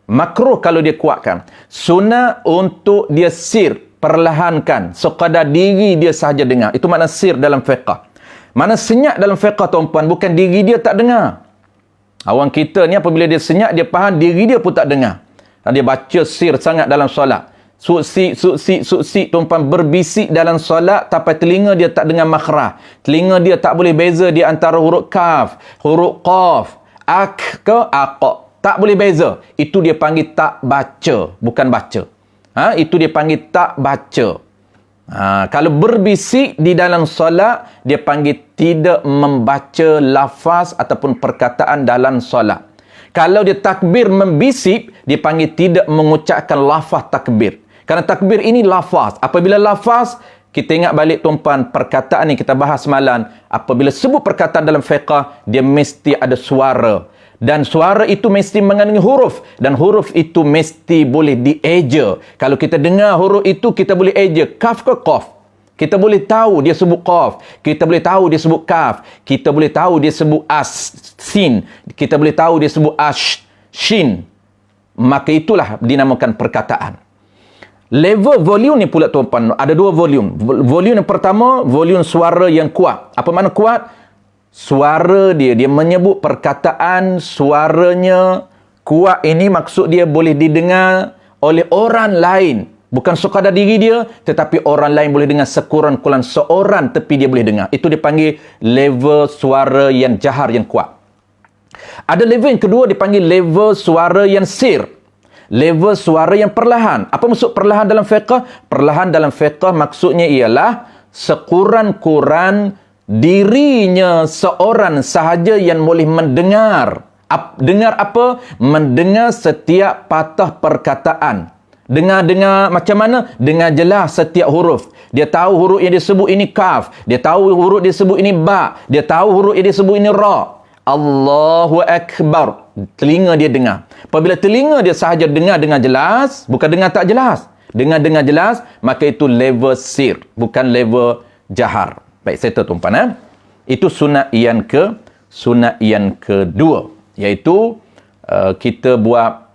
Makruh kalau dia kuatkan. Sunnah untuk dia sir, perlahankan, sekadar diri dia sahaja dengar. Itu makna sir dalam fiqh. Mana senyap dalam fiqh, tuan-puan, bukan diri dia tak dengar. Orang kita ni apabila dia senyap, dia faham diri dia pun tak dengar. Dia baca sir sangat dalam solat. Suksik, tuan-puan, berbisik dalam solat sampai telinga dia tak dengar makhraj. Telinga dia tak boleh beza di antara huruf kaf, huruf qaf, ak ke aqa. Tak boleh beza. Itu dia panggil tak baca, bukan baca. Itu dia panggil tak baca. Kalau berbisik di dalam solat, dia panggil tidak membaca lafaz ataupun perkataan dalam solat. Kalau dia takbir membisik, dia panggil tidak mengucapkan lafaz takbir. Kerana takbir ini lafaz. Apabila lafaz, kita ingat balik, tuan-puan, perkataan yang kita bahas semalam. Apabila sebut perkataan dalam fiqh, dia mesti ada suara. Dan suara itu mesti mengandungi huruf. Dan huruf itu mesti boleh dieja. Kalau kita dengar huruf itu, kita boleh eja. Kaf ke qaf? Kita boleh tahu dia sebut qaf. Kita boleh tahu dia sebut kaf. Kita boleh tahu dia sebut as, sin. Kita boleh tahu dia sebut ash, shin. Maka itulah dinamakan perkataan. Level volume ni pula, tuan-puan, ada dua volume. Volume yang pertama, volume suara yang kuat. Apa makna kuat? Suara dia menyebut perkataan, suaranya kuat. Ini maksud dia boleh didengar oleh orang lain. Bukan sekadar diri dia, tetapi orang lain boleh dengar, sekurang-kurang seorang tepi dia boleh dengar. Itu dipanggil level suara yang jahar, yang kuat. Ada level yang kedua dipanggil level suara yang sir. Level suara yang perlahan. Apa maksud perlahan dalam fiqh? Perlahan dalam fiqh maksudnya ialah sekurang-kurang dirinya seorang sahaja yang boleh mendengar. Dengar apa? Mendengar setiap patah perkataan. Dengar macam mana? Dengar jelas setiap huruf. Dia tahu huruf yang disebut ini kaf. Dia tahu huruf dia sebut ini ba. Dia tahu huruf yang disebut ini ra. Allahu Akbar. Telinga dia dengar. Apabila telinga dia sahaja dengar jelas, bukan dengar tak jelas. Dengar jelas, maka itu level sir, bukan level jahar. Baik, saya tuan-tuan, itu sunat yang kedua, iaitu kita buat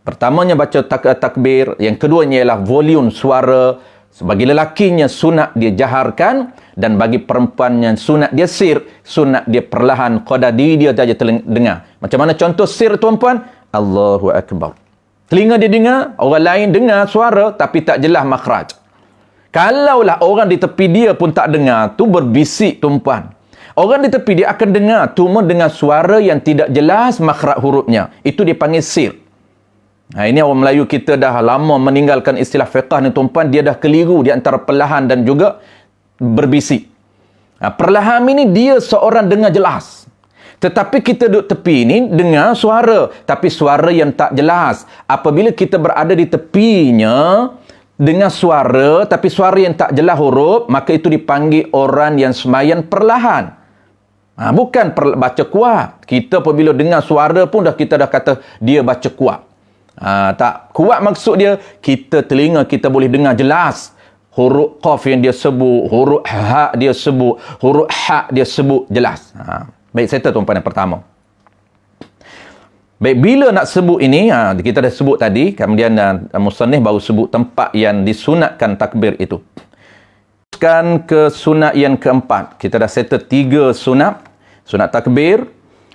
pertamanya baca takbir, yang keduanya ialah volume suara. Bagi lelakinya sunat dia jaharkan, dan bagi perempuannya sunat dia sir, sunat dia perlahan, qadar diri dia saja dengar. Macam mana contoh sir, tuan-puan? Allahu Akbar. Telinga dia dengar, orang lain dengar suara tapi tak jelas makhraj. Kalaulah orang di tepi dia pun tak dengar, tu berbisik, tuan-puan. Orang di tepi dia akan dengar, cuma dengar suara yang tidak jelas makhraj hurufnya. Itu dipanggil sir. Ini orang Melayu kita dah lama meninggalkan istilah fiqh ni, tuan-puan. Dia dah keliru di antara perlahan dan juga berbisik. Perlahan ini dia seorang dengar jelas. Tetapi kita duduk tepi ni dengar suara, tapi suara yang tak jelas. Apabila kita berada di tepinya, dengar suara, tapi suara yang tak jelas huruf, maka itu dipanggil orang yang sembahyang perlahan. Bukan baca kuat. Kita apabila dengar suara pun kita dah kata dia baca kuat. Tak kuat maksud dia, kita telinga kita boleh dengar jelas huruf qaf yang dia sebut, huruf ha dia sebut, huruf ha dia sebut jelas. Baik, saya tuan-tuan, yang pertama. Baik, bila nak sebut ini, kita dah sebut tadi, kemudian musannif baru sebut tempat yang disunatkan takbir itu. Teruskan ke sunat yang keempat. Kita dah settle 3 sunat. Sunat takbir,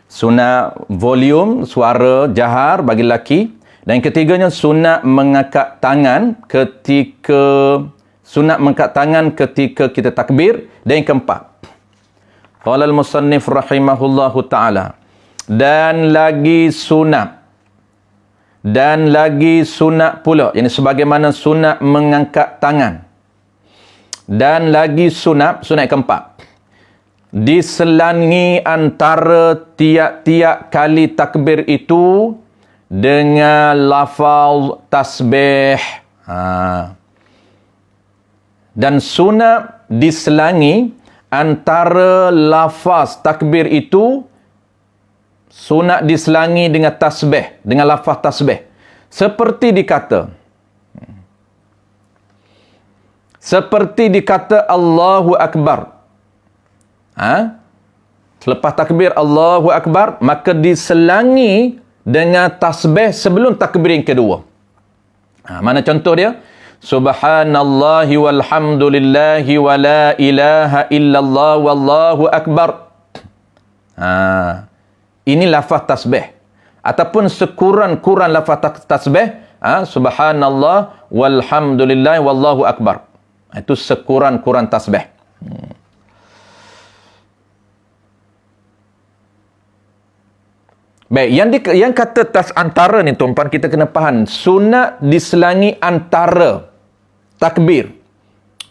sunat volume suara jahar bagi lelaki. Dan yang ketiganya sunat mengangkat tangan ketika kita takbir. Dan yang keempat, qala al-musannif rahimahullahu ta'ala, dan lagi sunat pula, ini sebagaimana sunat mengangkat tangan. Dan lagi sunat yang keempat, diselangi antara tiap-tiap kali takbir itu dengan lafaz tasbih. Dan sunat diselangi antara lafaz takbir itu, sunat diselangi dengan tasbih, dengan lafaz tasbih. Seperti dikata Allahu Akbar. Selepas takbir Allahu Akbar, maka diselangi dengan tasbih sebelum takbir yang kedua. Mana contoh dia? Subhanallahi walhamdulillahi wa la ilaha illallah wallahu akbar. Ini lafaz tasbih. Ataupun sekurang-kurang lafaz tasbih, subhanallah walhamdulillah wallahu akbar. Itu sekurang-kurang tasbih. Baik, yang kata tas antara ni tuan-tuan, kita kena faham sunat diselangi antara takbir.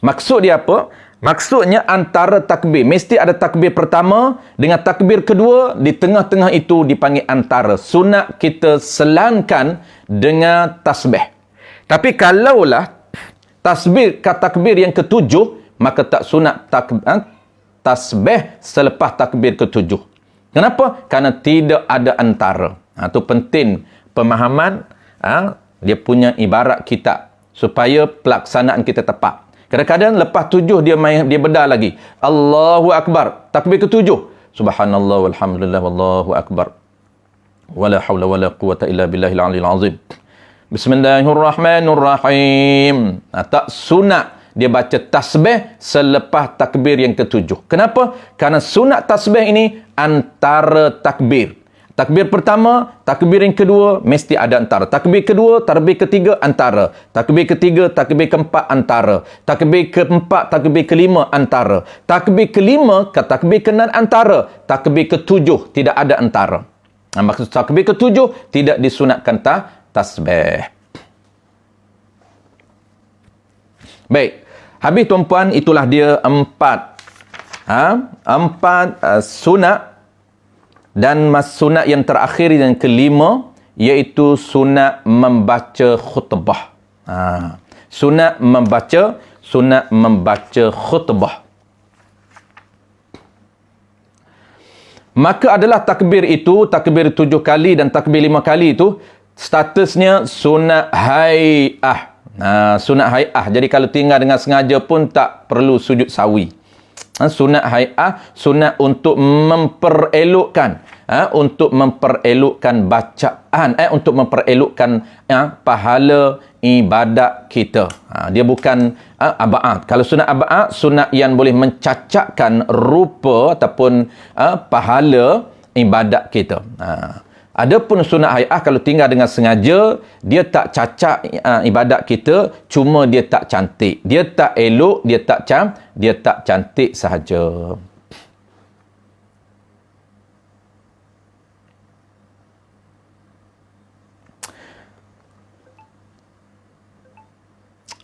Maksud dia apa? Maksudnya antara takbir. Mesti ada takbir pertama dengan takbir kedua, di tengah-tengah itu dipanggil antara. Sunat kita selangkan dengan tasbih. Tapi kalaulah takbir yang ketujuh, maka tak sunat tasbih selepas takbir ketujuh. Kenapa? Kerana tidak ada antara. Itu penting pemahaman dia punya ibarat kitab supaya pelaksanaan kita tepat. Kadang-kadang lepas tujuh dia bedah lagi. Allahu Akbar. Takbir ketujuh. Subhanallah walhamdulillah wallahu akbar. Wala hawla wala quwata illa billahil aliyil azim. Bismillahirrahmanirrahim. Tak sunat dia baca tasbih selepas takbir yang ketujuh. Kenapa? Kerana sunat tasbih ini antara takbir. Takbir pertama, takbir yang kedua, mesti ada antara. Takbir kedua, takbir ketiga, antara. Takbir ketiga, takbir keempat, antara. Takbir keempat, takbir kelima, antara. Takbir kelima, takbir keenam, antara. Takbir ketujuh, tidak ada antara. Maksud takbir ketujuh, tidak disunatkan tasbih. Baik. Habis tuan-puan, itulah dia empat sunat. Dan sunat yang terakhir yang kelima, iaitu sunat membaca khutbah. Sunat membaca khutbah. Maka adalah takbir itu, takbir 7 kali dan takbir 5 kali itu, statusnya sunat hai'ah. Sunat hai'ah. Jadi kalau tinggal dengan sengaja pun tak perlu sujud sawi. Sunat hai'ah, sunat untuk memperelokkan bacaan, untuk memperelokkan pahala ibadat kita. Dia bukan aba'at. Kalau sunat aba'at, sunat yang boleh mencacatkan rupa ataupun pahala ibadat kita. Adapun sunat hai'ah, kalau tinggal dengan sengaja, dia tak cacat ibadat kita, cuma dia tak cantik. Dia tak elok, dia tak cantik sahaja.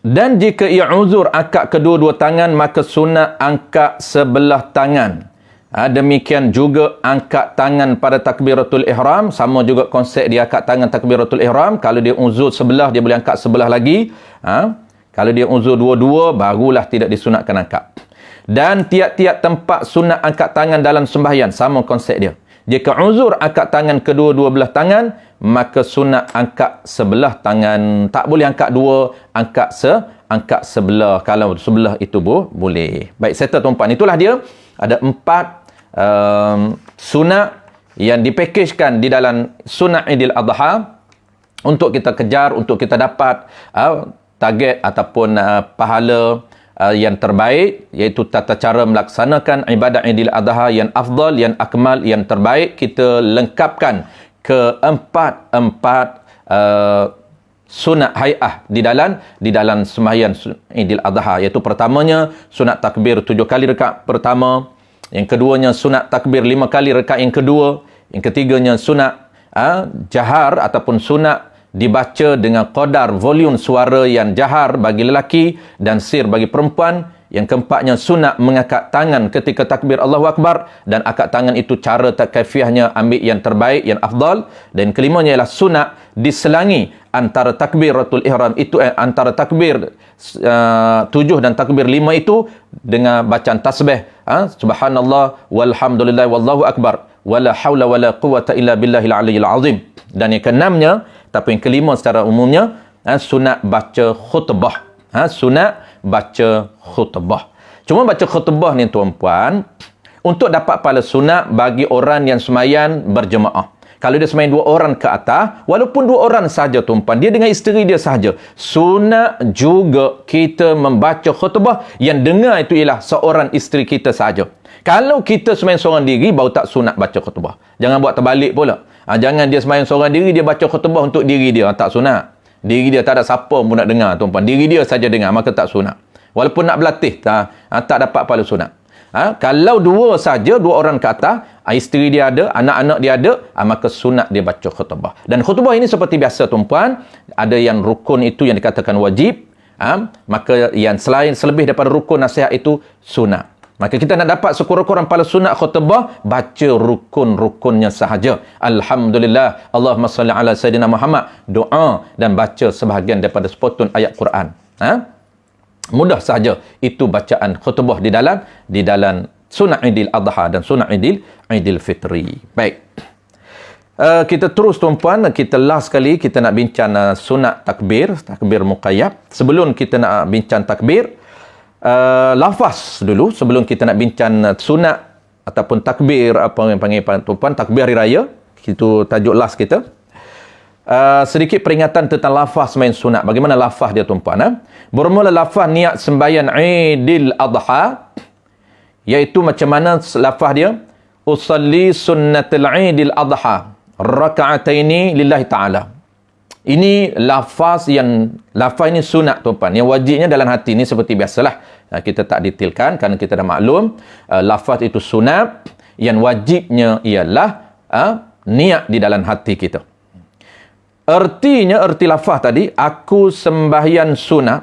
Dan jika ia uzur angkat kedua-dua tangan, maka sunat angkat sebelah tangan. Demikian juga angkat tangan pada takbiratul ihram, sama juga konsep dia angkat tangan takbiratul ihram. Kalau dia uzur sebelah, dia boleh angkat sebelah lagi. Kalau dia uzur dua-dua, barulah tidak disunatkan angkat. Dan tiap-tiap tempat sunat angkat tangan dalam sembahyang, sama konsep dia. Jika uzur angkat tangan kedua-dua belah tangan, maka sunat angkat sebelah tangan. Tak boleh angkat dua, angkat sebelah. Kalau sebelah itu boleh. Baik, settle tuan-puan. Itulah dia. Ada 4 sunat yang dipackagkan di dalam sunat Idul Adha untuk kita kejar, untuk kita dapat target ataupun pahala yang terbaik, iaitu tata cara melaksanakan ibadat Idul Adha yang afdal, yang akmal, yang terbaik. Kita lengkapkan keempat sunat hai'ah di dalam sembahyang Idul Adha, iaitu pertamanya sunat takbir 7 kali rakaat pertama, yang keduanya sunat takbir 5 kali rakaat yang kedua, yang ketiganya sunat jahar ataupun sunat dibaca dengan qadar volume suara yang jahar bagi lelaki dan sir bagi perempuan. Yang keempatnya sunat mengangkat tangan ketika takbir Allahu Akbar, dan angkat tangan itu cara kaifiahnya ambil yang terbaik, yang afdal. Dan kelimanya ialah sunat diselangi antara takbiratul ihram itu, antara takbir 7 dan takbir 5 itu dengan bacaan tasbih subhanallah walhamdulillah wallahu akbar wala haula wala quwata illa billahil aliyil azim. Dan yang keenamnya, tapi yang kelima secara umumnya, sunat baca khutbah. Sunat baca khutbah. Cuma baca khutbah ni tuan-puan, untuk dapat pahala sunat bagi orang yang sembahyang berjemaah. Kalau dia sembahyang 2 orang ke atas, walaupun 2 orang saja tuan-puan, dia dengan isteri dia sahaja, sunat juga kita membaca khutbah yang dengar itu ialah seorang isteri kita sahaja. Kalau kita sembahyang seorang diri, baru tak sunat baca khutbah. Jangan buat terbalik pula. Jangan dia sembahyang seorang diri, dia baca khutbah untuk diri dia. Tak sunat. Diri dia tak ada siapa pun nak dengar tuan-puan. Diri dia saja dengar, maka tak sunat. Walaupun nak berlatih, tak dapat pahala sunat. Kalau 2 saja, 2 orang ke atas, isteri dia ada, anak-anak dia ada, maka sunat dia baca khutbah. Dan khutbah ini seperti biasa tuan-puan, ada yang rukun itu yang dikatakan wajib, maka yang selebih daripada rukun nasihat itu sunat. Maka kita nak dapat sekurang-kurang pahala sunat khutbah, baca rukun-rukunnya sahaja. Alhamdulillah, Allahumma salli ala Sayyidina Muhammad, doa dan baca sebahagian daripada sepotong ayat Quran. Mudah sahaja itu bacaan khutbah di dalam sunat Idul Adha dan sunat Idul Fitri. Baik. Kita terus tuan-puan, kita last sekali kita nak bincang sunat takbir muqayyad. Sebelum kita nak bincang takbir, lafaz dulu sebelum kita nak bincang sunat ataupun takbir apa yang panggil tuan-puan takbir hari raya. Itu tajuk last kita. Sedikit peringatan tentang lafaz main sunat. Bagaimana lafaz dia tuan-puan? Bermula lafaz niat sembahyang Idul Adha, iaitu macam mana lafaz dia? Usalli sunnatul Idul Adha raka'ataini lillahi ta'ala. Ini lafaz ini sunat tuan-puan. Yang wajibnya dalam hati ni seperti biasalah. Kita tak detailkan kerana kita dah maklum lafaz itu sunat, yang wajibnya ialah niat di dalam hati kita. Erti lafaz tadi, aku sembahyang sunat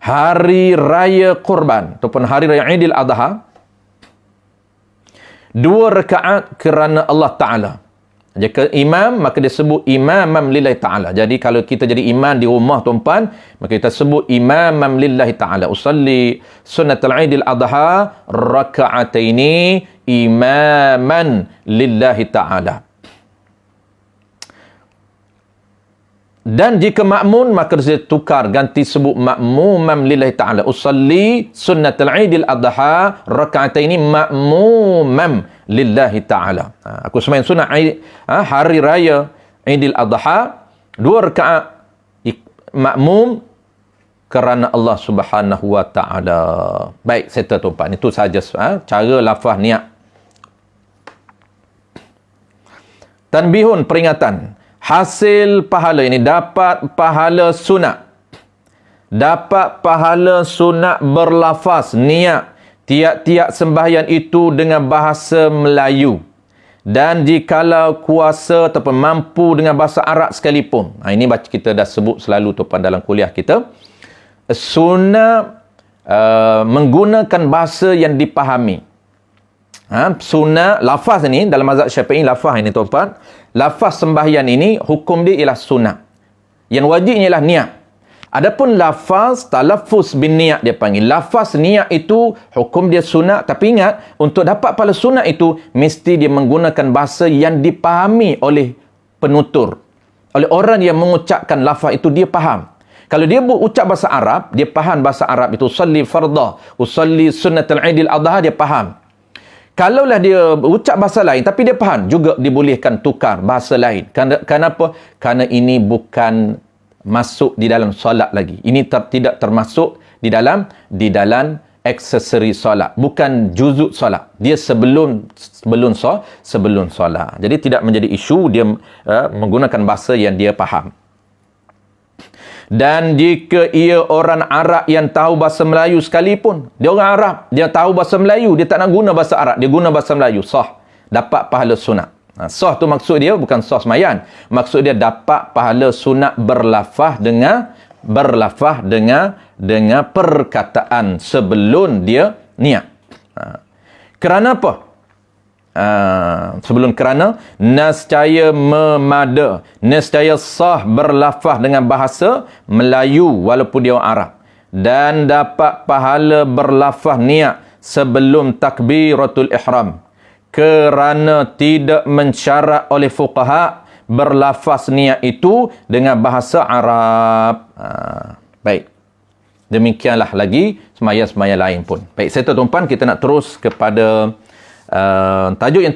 hari raya Kurban ataupun hari raya Idul Adha 2 rakaat kerana Allah Ta'ala. Jika imam, maka dia sebut imamam lillahi ta'ala. Jadi kalau kita jadi imam di rumah tuan-puan, maka kita sebut imamam lillahi ta'ala. Usalli sunnatul Idul Adha raka'ataini imaman lillahi ta'ala. Dan jika makmun, maka dia tukar, ganti sebut makmumam lillahi ta'ala. Usalli sunnatul Idul Adha raka'ataini makmumam lillahi ta'ala. Aku sembahyang sunat hari raya Idul Adha 2 rakaat makmum kerana Allah Subhanahu wa ta'ala. Baik, settle tuan-puan. Itu sahaja cara lafaz niat. Tanbihun, peringatan. Hasil pahala ini dapat pahala sunat. Dapat pahala sunat berlafaz niat tiap-tiap sembahyang itu dengan bahasa Melayu. Dan jikalau kuasa ataupun mampu dengan bahasa Arab sekalipun. Ini kita dah sebut selalu tuan dalam kuliah kita. Sunat menggunakan bahasa yang dipahami. Sunat, lafaz ni dalam mazhab Syafi'i, lafaz ini tuan-tuan, lafaz sembahyang ini hukum dia ialah sunat. Yang wajibnya ialah niat. Adapun lafaz talaffuz bin niat dia panggil. Lafaz niat itu hukum dia sunat, tapi ingat untuk dapat pahala sunat itu mesti dia menggunakan bahasa yang dipahami oleh penutur. Oleh orang yang mengucapkan lafaz itu dia faham. Kalau dia ucap bahasa Arab, dia faham bahasa Arab itu usalli fardha, usalli sunnatul Idul Adha, dia faham. Kalaulah dia ucap bahasa lain tapi dia faham, juga dibolehkan tukar bahasa lain. Kenapa? Kerana ini bukan masuk di dalam solat lagi. Ini tidak termasuk di dalam aksesori solat. Bukan juzuk solat. Dia sebelum solat. Jadi tidak menjadi isu dia menggunakan bahasa yang dia faham. Dan jika ia orang Arab yang tahu bahasa Melayu sekalipun, dia orang Arab, dia tahu bahasa Melayu, dia tak nak guna bahasa Arab, dia guna bahasa Melayu, sah, dapat pahala sunat. Sah tu maksud dia bukan sah sembahyang. Maksud dia dapat pahala sunat berlafaz dengan perkataan sebelum dia niat. Kerana apa? Kerana nescaya memada, nescaya sah berlafaz dengan bahasa Melayu walaupun dia orang Arab, dan dapat pahala berlafaz niat sebelum takbiratul ihram, kerana tidak mensyarat oleh fuqaha berlafaz niat itu dengan bahasa Arab. Baik, demikianlah lagi semaya-semaya lain pun. Baik, saya tuan-tuan, kita nak terus kepada tajuk yang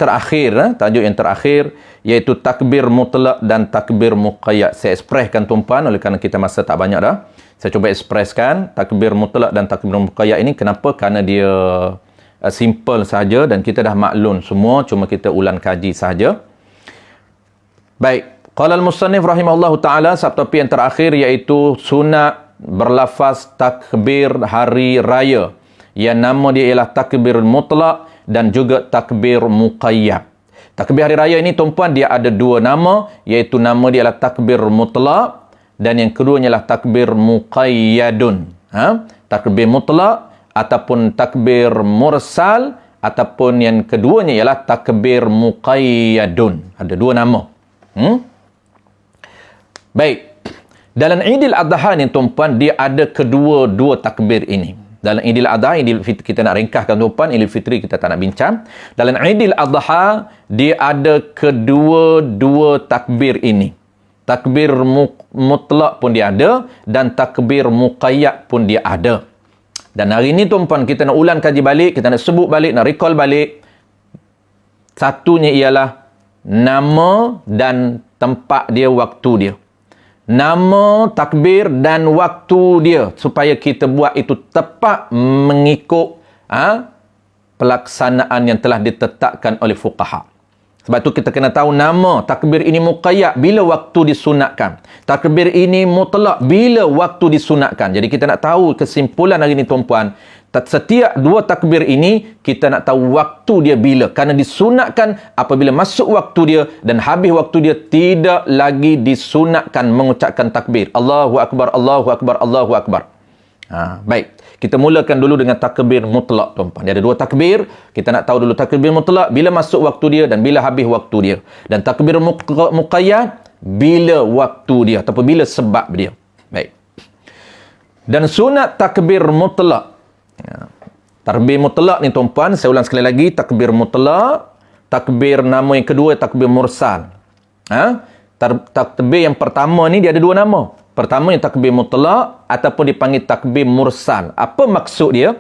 terakhir iaitu takbir mutlak dan takbir muqayyad. Saya ekspreskan tuan-puan, oleh kerana kita masa tak banyak dah. Saya cuba ekspreskan takbir mutlak dan takbir muqayyad ini. Kenapa? Kerana dia simple saja dan kita dah maklum semua, cuma kita ulang kaji saja. Baik, qala al-musannif rahimahullahu taala, subtopik yang terakhir iaitu sunat berlafaz takbir hari raya, yang nama dia ialah takbir mutlak dan juga takbir muqayyad. Takbir hari raya ini tuan-puan, dia ada dua nama, iaitu nama dia ialah takbir mutlak dan yang keduanya ialah takbir muqayyadun. Takbir mutlak ataupun takbir mursal, ataupun yang keduanya ialah takbir muqayyadun. Ada dua nama. Baik. Dalam Idul Adha ni tuan-puan, dia ada kedua-dua takbir ini. Dalam Idul Adha, Idul Fitri kita nak ringkaskan tuan-puan, Idul Fitri kita tak nak bincang. Dalam Idul Adha, dia ada kedua-dua takbir ini. Takbir mutlak pun dia ada dan takbir muqayyad pun dia ada. Dan hari ini tuan-puan, kita nak ulang kaji balik, kita nak sebut balik, nak recall balik. Satunya ialah nama dan tempat dia, waktu dia. Nama, takbir dan waktu dia, supaya kita buat itu tepat mengikut pelaksanaan yang telah ditetapkan oleh fuqaha. Sebab tu kita kena tahu nama takbir ini muqayyad bila waktu disunatkan. Takbir ini mutlak bila waktu disunatkan. Jadi kita nak tahu kesimpulan hari ini tuan-puan, setiap dua takbir ini kita nak tahu waktu dia bila. Kerana disunatkan apabila masuk waktu dia dan habis waktu dia, tidak lagi disunatkan mengucapkan takbir. Allahu Akbar, Allahu Akbar, Allahu Akbar. Baik. Kita mulakan dulu dengan takbir mutlak tuan-puan. Dia ada dua takbir. Kita nak tahu dulu takbir mutlak bila masuk waktu dia dan bila habis waktu dia. Dan takbir muqayyad bila waktu dia ataupun bila sebab dia. Baik. Dan sunat takbir mutlak. Takbir mutlak ni tuan-puan, saya ulang sekali lagi, takbir mutlak, takbir nama yang kedua takbir mursal. Takbir yang pertama ni dia ada dua nama. Pertama yang takbir mutlak ataupun dipanggil takbir mursal. Apa maksud dia?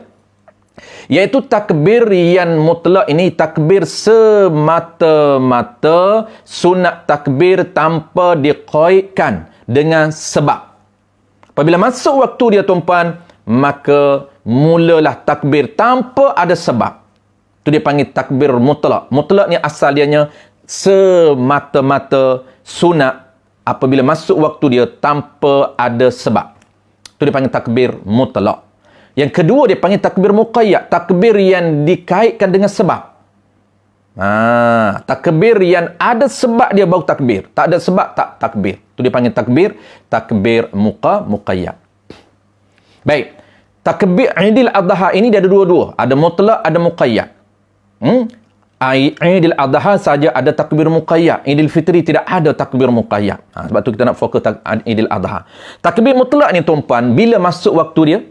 Iaitu takbir yang mutlak ini takbir semata-mata sunat takbir tanpa diqaidkan dengan sebab. Apabila masuk waktu dia tuan-puan, maka mulalah takbir tanpa ada sebab. Itu dia panggil takbir mutlak. Mutlak ni asal dianya semata-mata sunat apabila masuk waktu dia tanpa ada sebab. Itu dia panggil takbir mutlak. Yang kedua dia panggil takbir muqayyad, takbir yang dikaitkan dengan sebab. Takbir yang ada sebab dia baru takbir. Tak ada sebab tak takbir. Itu dia panggil takbir muqayyad. Baik. Takbir Idul Adha ini dia ada dua-dua. Ada mutlak, ada muqayyad. Idul Adha saja ada takbir muqayyad. Idul Fitri tidak ada takbir muqayyad. Sebab tu kita nak fokus Idul Adha. Takbir mutlak ni tuan-puan, bila masuk waktu dia,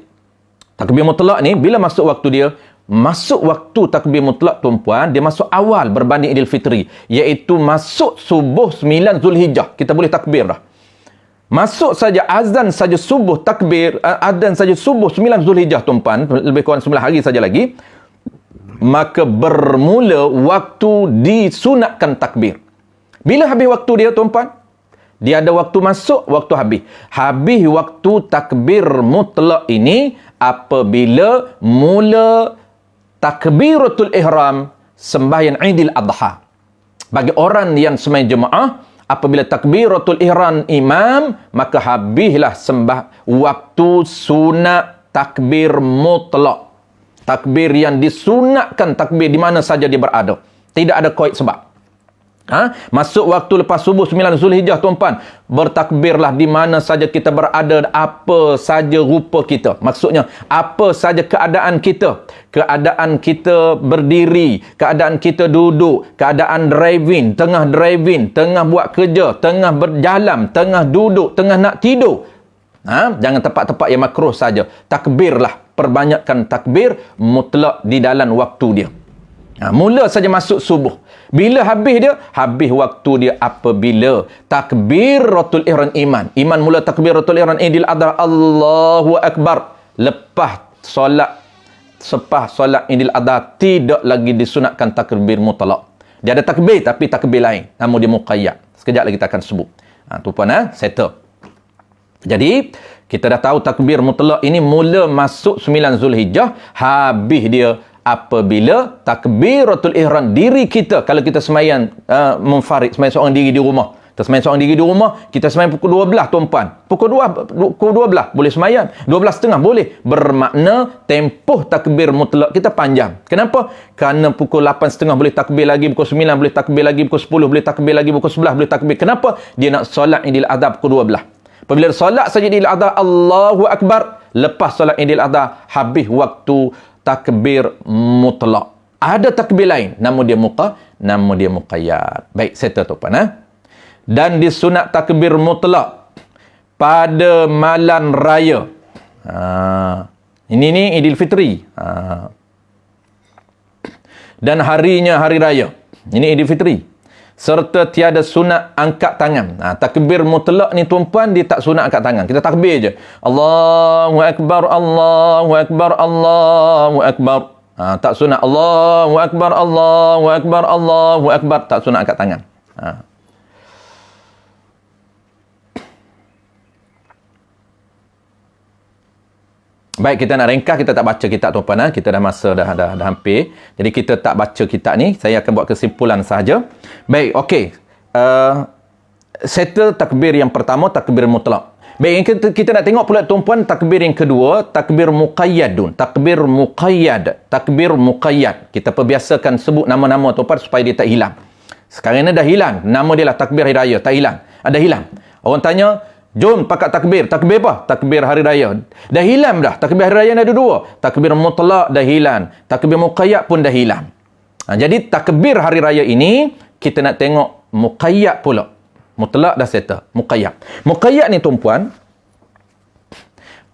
takbir mutlak ni bila masuk waktu dia, masuk waktu takbir mutlak tuan-puan, dia masuk awal berbanding Idul Fitri, iaitu masuk subuh 9 Zulhijjah. Kita boleh takbir dah. Masuk saja azan saja subuh takbir, azan saja subuh 9 Zulhijjah tuan-puan, lebih kurang 9 hari saja lagi, maka bermula waktu disunatkan takbir. Bila habis waktu dia tuan-puan? Dia ada waktu masuk, waktu habis. Habis waktu takbir mutlak ini apabila mula takbiratul ihram sembahyang Idul Adha. Bagi orang yang sembahyang jemaah, apabila takbiratul ihram imam, maka habislah waktu sunat takbir mutlak. Takbir yang disunatkan takbir di mana saja dia berada. Tidak ada qaid sebab. Masuk waktu lepas subuh 9 Zulhijjah tuan-puan, bertakbirlah di mana saja kita berada, apa saja rupa kita. Maksudnya, apa saja keadaan kita. Keadaan kita berdiri, keadaan kita duduk, keadaan driving, tengah buat kerja, tengah berjalan, tengah duduk, tengah nak tidur. Jangan tempat-tempat yang makruh saja. Takbirlah. Perbanyakkan takbir mutlak di dalam waktu dia. Mula saja masuk subuh. Bila habis dia? Habis waktu dia apabila takbiratul ihram iman. Iman mula takbiratul ihram Idul Adha, Allahu Akbar. Lepas solat sepah solat Idul Adha tidak lagi disunatkan takbir mutlak. Dia ada takbir tapi takbir lain. Namun dia muqayyad. Sekejap lagi kita akan sebut. Tu puan, settle. Jadi, kita dah tahu takbir mutlak ini mula masuk 9 Zulhijjah. Habis dia apabila takbiratul ihram diri kita. Kalau kita semayang munfarid, semayang seorang diri di rumah. Kita semayang seorang diri di rumah, kita semayang pukul 12 tuan-puan. Pukul 12 boleh semayang. 12.30 boleh. Bermakna tempoh takbir mutlak kita panjang. Kenapa? Kerana pukul 8.30 boleh takbir lagi, pukul 9 boleh takbir lagi, pukul 10 boleh takbir lagi, pukul 11 boleh takbir. Kenapa? Dia nak solat Idul Adha pukul 12. Apabila solat saja Idul Adha, Allahu Akbar. Lepas solat Idul Adha, habis waktu takbir mutlak. Ada takbir lain, namun dia muqayyad. Baik, settle tuan-puan. Dan disunat takbir mutlak pada malam raya. Ini ni Idul Fitri. Dan harinya hari raya. Ini Idul Fitri. Serta tiada sunat angkat tangan. Takbir mutlak ni tuan-puan, dia tak sunat angkat tangan. Kita takbir je. Allahu Akbar, Allahu Akbar, Allahu Akbar. Tak sunat Allahu Akbar, Allahu Akbar, Allahu Akbar. Tak sunat angkat tangan. Baik, kita nak ringkas, kita tak baca kitab tuan-puan. Kita dah masa dah hampir. Jadi kita tak baca kitab ni. Saya akan buat kesimpulan sahaja. Baik, okey. Settle takbir yang pertama, takbir mutlak. Baik, kita nak tengok pula tuan-puan takbir yang kedua, takbir muqayyadun. Takbir muqayyad. Kita perbiasakan sebut nama-nama tuan-puan supaya dia tak hilang. Sekarang ni dah hilang. Nama dia lah takbir hari raya. Tak hilang. Ada hilang. Orang tanya, jom pakat takbir. Takbir apa? Takbir hari raya. Dah hilang dah. Takbir hari raya ada dua. Takbir mutlak dah hilang. Takbir muqayyad pun dah hilang. Jadi takbir hari raya ini, kita nak tengok muqayyad pula. Mutlak dah settle. Muqayyad. Muqayyad ni tuan-puan,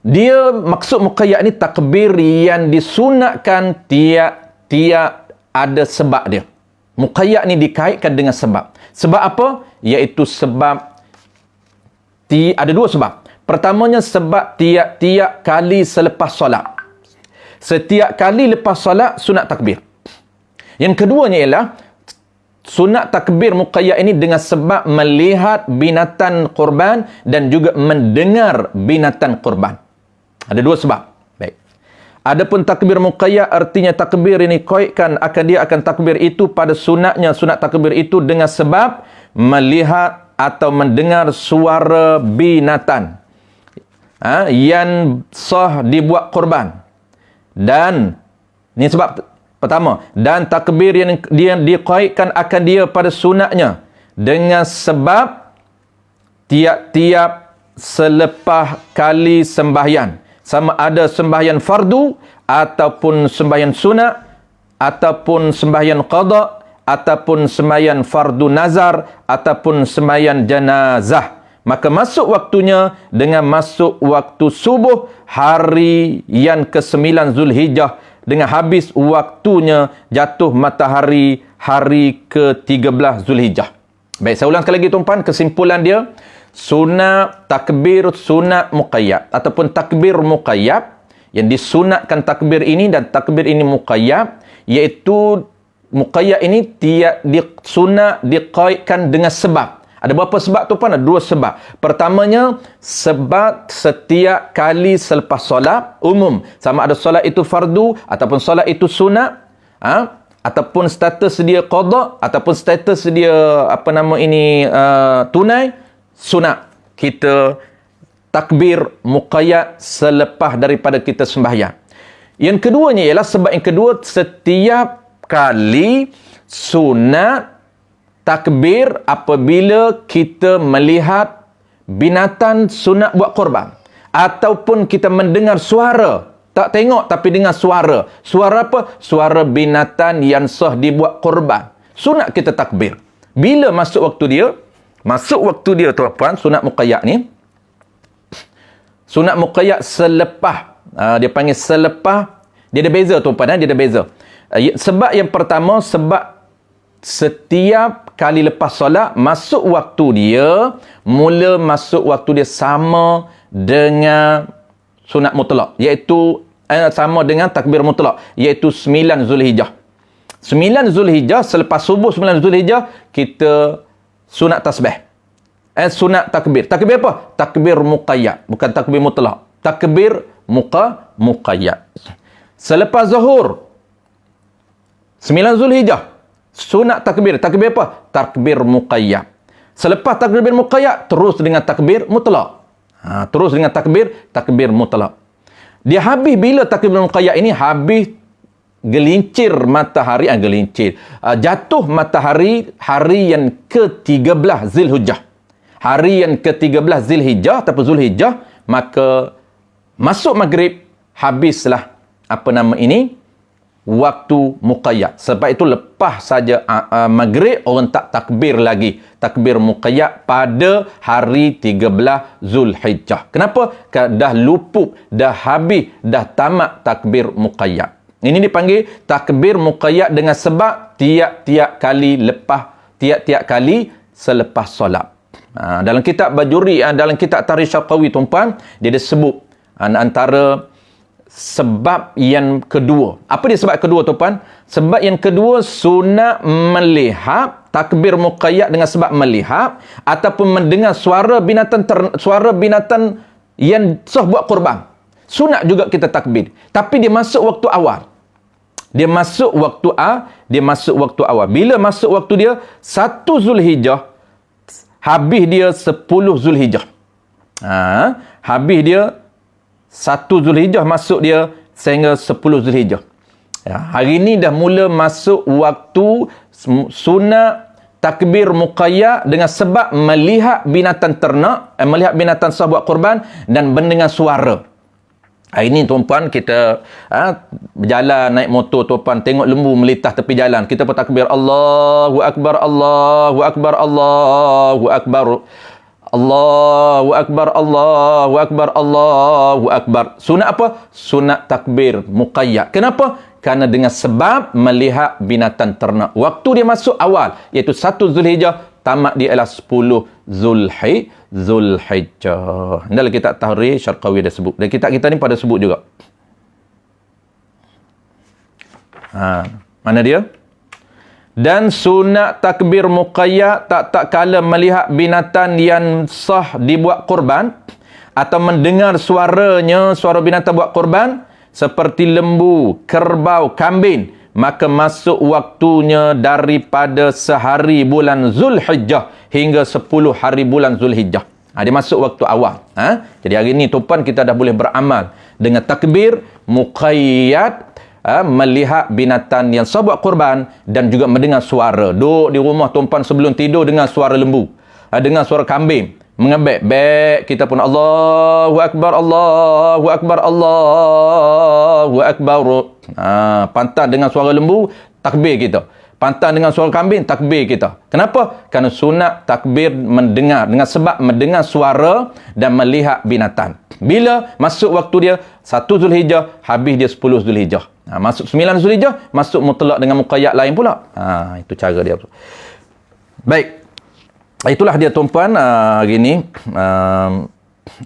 dia maksud muqayyad ni takbir yang disunatkan tiap ada sebab dia. Muqayyad ni dikaitkan dengan sebab. Sebab apa? Iaitu sebab ada dua sebab. Pertamanya sebab tiap-tiap kali selepas solat. Setiap kali lepas solat, sunat takbir. Yang keduanya ialah sunat takbir muqayyad ini dengan sebab melihat binatang korban dan juga mendengar binatang korban. Ada dua sebab. Baik. Adapun takbir muqayyad artinya takbir ini kaitkan dia akan takbir itu pada sunatnya. Sunat takbir itu dengan sebab melihat atau mendengar suara binatang yang sah dibuat korban. Dan ini sebab pertama. Dan takbir yang dia dikaitkan akan dia pada sunatnya dengan sebab tiap-tiap selepas kali sembahyang. Sama ada sembahyang fardu ataupun sembahyang sunat ataupun sembahyang qada ataupun sembahyang fardu nazar ataupun sembahyang jenazah. Maka masuk waktunya dengan masuk waktu subuh hari yang ke-9 Zulhijjah dengan habis waktunya jatuh matahari hari ke-13 Zulhijjah. Baik, saya ulang sekali lagi tuan-puan, kesimpulan dia, sunat takbir sunat muqayyad ataupun takbir muqayyad yang disunatkan takbir ini dan takbir ini muqayyad, iaitu muqayyad ini sunat dikaitkan dengan sebab. Ada berapa sebab tu pun? Ada dua sebab. Pertamanya, sebab setiap kali selepas solat umum, sama ada solat itu fardu ataupun solat itu sunat, ataupun status dia qada ataupun status dia tunai, sunat kita takbir muqayyad selepas daripada kita sembahyang. Yang keduanya ialah sebab yang kedua, setiap kali sunat takbir apabila kita melihat binatang sunat buat korban ataupun kita mendengar suara, tak tengok tapi dengar suara. Suara apa? Suara binatang yang sah dibuat korban. Sunat kita takbir. Bila masuk waktu dia? Masuk waktu dia tuan-puan, sunat muqayyad ni. Sunat muqayyad selepas. Dia panggil selepas. Dia ada beza tuan-puan, dia ada beza. Sebab yang pertama, sebab setiap kali lepas solat, masuk waktu dia, mula masuk waktu dia sama dengan sunat mutlak. Iaitu sama dengan takbir mutlak, iaitu 9 Zulhijjah. 9 Zulhijjah, selepas subuh 9 Zulhijjah, kita sunat tasbih. Sunat takbir. Takbir apa? Takbir muqayyad. Bukan takbir mutlak. Takbir muqayyad. Selepas zuhur 9 Zulhijjah, sunat takbir. Takbir apa? Takbir muqayyad. Selepas takbir muqayyad, terus dengan takbir mutlak. Terus dengan takbir mutlak. Dia habis bila takbir muqayyad ini? Habis gelincir matahari, jatuh matahari hari yang ke-13 Zulhijjah. Hari yang ke-13 Zulhijjah ataupun Zulhijjah, maka masuk maghrib, habislah waktu muqayyad. Sebab itu lepas saja maghrib, orang tak takbir lagi. Takbir muqayyad pada hari 13 Zulhijjah. Kenapa? Dah luput, dah habis, dah tamat takbir muqayyad. Ini dipanggil takbir muqayyad dengan sebab tiap-tiap kali selepas solat. Dalam kitab Bajuri, dalam kitab Tarikh Syarqawi, tuan-puan, dia ada sebut antara sebab yang kedua. Apa dia sebab kedua, tuan-puan? Sebab yang kedua, sunat melihat takbir muqayyad dengan sebab melihat ataupun mendengar suara binatang yang sah buat korban. Sunat juga kita takbir. Tapi dia masuk waktu awal. Dia masuk waktu awal. Bila masuk waktu dia 1 Zulhijjah, habis dia 10 Zulhijjah. Habis dia 1 Zulhijjah, masuk dia sehingga 10 Zulhijjah. Hari ni dah mula masuk waktu sunat takbir muqayyad dengan sebab melihat binatang ternak, melihat binatang sah buat korban dan mendengar suara. Hari ni tuan-puan, kita berjalan naik motor, tuan-puan tengok lembu melintah tepi jalan, kita pun takbir Allahu Akbar, Allahu Akbar, Allahu Akbar, Allahu Akbar, Allahu Akbar, Allahu Akbar. Sunat apa? Sunat takbir muqayyad. Kenapa? Kerana dengan sebab melihat binatang ternak. Waktu dia masuk awal, iaitu 1 Zulhijjah, tamat dia ialah 10 Zulhijjah. Dalam kitab Tarikh Syarqawi ada sebut. Dan kitab kita ni pada sebut juga. Mana dia? Dan sunat takbir muqayyad tak kala melihat binatang yang sah dibuat korban atau mendengar suaranya, suara binatang buat korban seperti lembu, kerbau, kambing, maka masuk waktunya daripada sehari bulan Zulhijjah hingga 10 hari bulan Zulhijjah. Dia masuk waktu awal. Jadi hari ni tuan-puan, kita dah boleh beramal dengan takbir muqayyad, melihat binatang yang sah buat korban dan juga mendengar suara. Duduk di rumah tuan-puan sebelum tidur dengar suara lembu, dengar suara kambing mengebek, bek, kita pun Allahu Akbar, Allahu Akbar, Allahu Akbar. Pantang dengan suara lembu, takbir kita. Pantang dengan suara kambing, takbir kita. Kenapa? Kerana sunat takbir mendengar, dengan sebab mendengar suara dan melihat binatang. Bila masuk waktu dia 1 Zulhijjah, habis dia 10 Zulhijjah. Masuk 9 Zulhijjah, masuk mutlak dengan muqayyad lain pula. Itu cara dia. Baik. Itulah dia tuan-puan, hari ni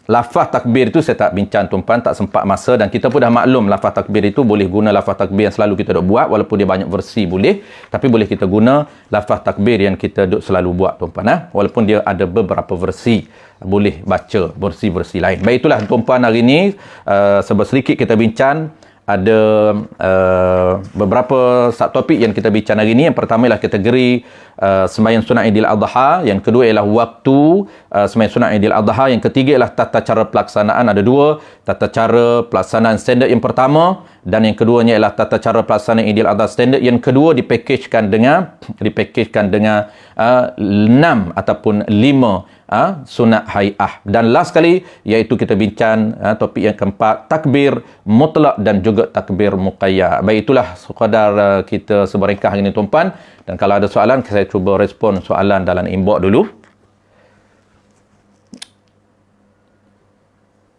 lafaz takbir itu saya tak bincang tuan-puan, tak sempat masa, dan kita pun dah maklum lafaz takbir itu boleh guna lafaz takbir yang selalu kita duk buat, walaupun dia banyak versi boleh, tapi boleh kita guna lafaz takbir yang kita duk selalu buat tuan-puan, walaupun dia ada beberapa versi, boleh baca versi-versi lain. Baik, itulah tuan-puan, hari ni sedikit kita bincang. Ada beberapa topik yang kita bincang hari ini. Yang pertama ialah kategori sembahyang sunat Idul Adha. Yang kedua ialah waktu sembahyang sunat Idul Adha. Yang ketiga ialah tata cara pelaksanaan. Ada dua. Tata cara pelaksanaan standard yang pertama, dan yang keduanya ialah tata cara pelaksanaan Idul Adha standard. Yang kedua dipakejkan dengan 6 ataupun 5 sunat hai'ah. Dan last kali iaitu kita bincang topik yang keempat, takbir mutlak dan juga takbir muqayyad. Baik, itulah sekadar kita seberingkah ini tuan-puan, dan kalau ada soalan saya cuba respon soalan dalam inbox dulu.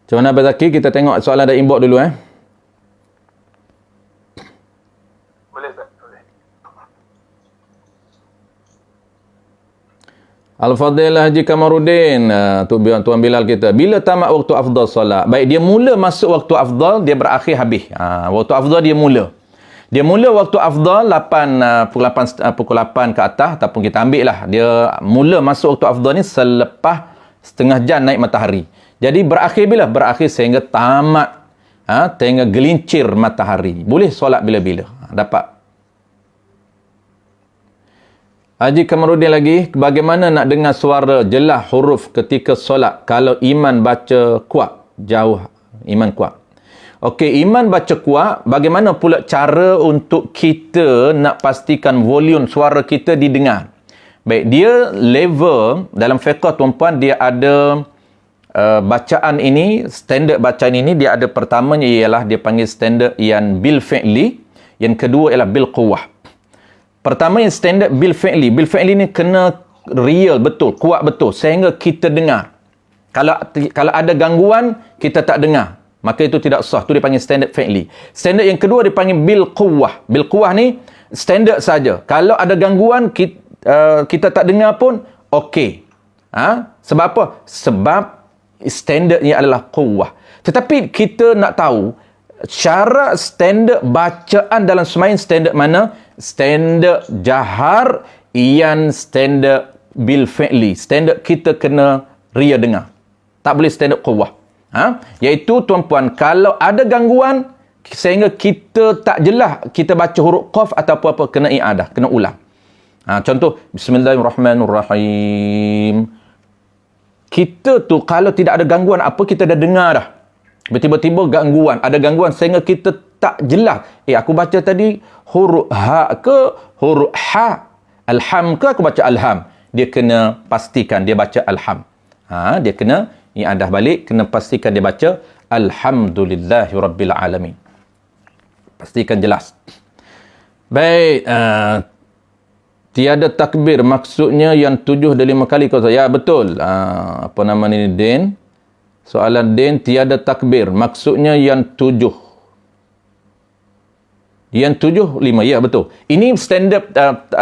Macam mana Abang Zaki? Kita tengok soalan dalam inbox dulu Boleh, Ustaz. Boleh. Al-Fadilah Haji Kamaruddin, Tuan Bilal kita. Bila tamat waktu afdal solat? Baik, dia mula masuk waktu afdal, dia berakhir habis. Waktu afdal dia mula. Dia mula waktu afdal pukul 8 ke atas, ataupun kita ambil lah. Dia mula masuk waktu afdal ni selepas setengah jam naik matahari. Jadi berakhir bila? Berakhir sehingga tamat. Sehingga gelincir matahari. Boleh solat bila-bila. Dapat. Haji Kamaruddin lagi, bagaimana nak dengar suara jelas huruf ketika solat kalau iman baca kuat, jauh iman kuat. Okey, iman baca kuat, bagaimana pula cara untuk kita nak pastikan volume suara kita didengar? Baik, dia level dalam fiqh tuan-puan, dia ada bacaan ini, standard bacaan ini, dia ada pertamanya ialah dia panggil standard yang bil fi'li, yang kedua ialah bil quwwah. Pertama yang standard bil fi'li. Bil fi'li ni kena real betul, kuat betul sehingga kita dengar. Kalau ada gangguan, kita tak dengar, maka itu tidak sah. Itu dia panggil standard fi'li. Standard yang kedua dia panggil bil quwwah. Bil quwwah ni standard saja. Kalau ada gangguan, kita tak dengar pun okey. Sebab apa? Sebab standardnya adalah quwwah. Tetapi kita nak tahu syarat standard bacaan dalam sembahyang standard mana? Standard jahar yang standard bil fi'li. Standard kita kena ria dengar. Tak boleh standard quwwah. Iaitu tuan-puan, kalau ada gangguan sehingga kita tak jelas kita baca huruf qaf atau apa-apa, kena i'adah, kena ulang. Contoh, Bismillahirrahmanirrahim. Kita tu kalau tidak ada gangguan apa, kita dah dengar dah. Tiba-tiba gangguan, ada gangguan sehingga kita tak jelas. Aku baca tadi huruf ha ke huruf ha? Alham ke aku baca alham? Dia kena pastikan dia baca alham. Dia kena i'adah balik, kena pastikan dia baca alhamdulillahirabbil alamin. Pastikan jelas. Baik, tiada takbir maksudnya yang 7 dan 5 kali kau. Ya betul. Apa nama ni Din? Soalan Din, tiada takbir maksudnya yang 7. Yang 7, 5. Ya betul. Ini standard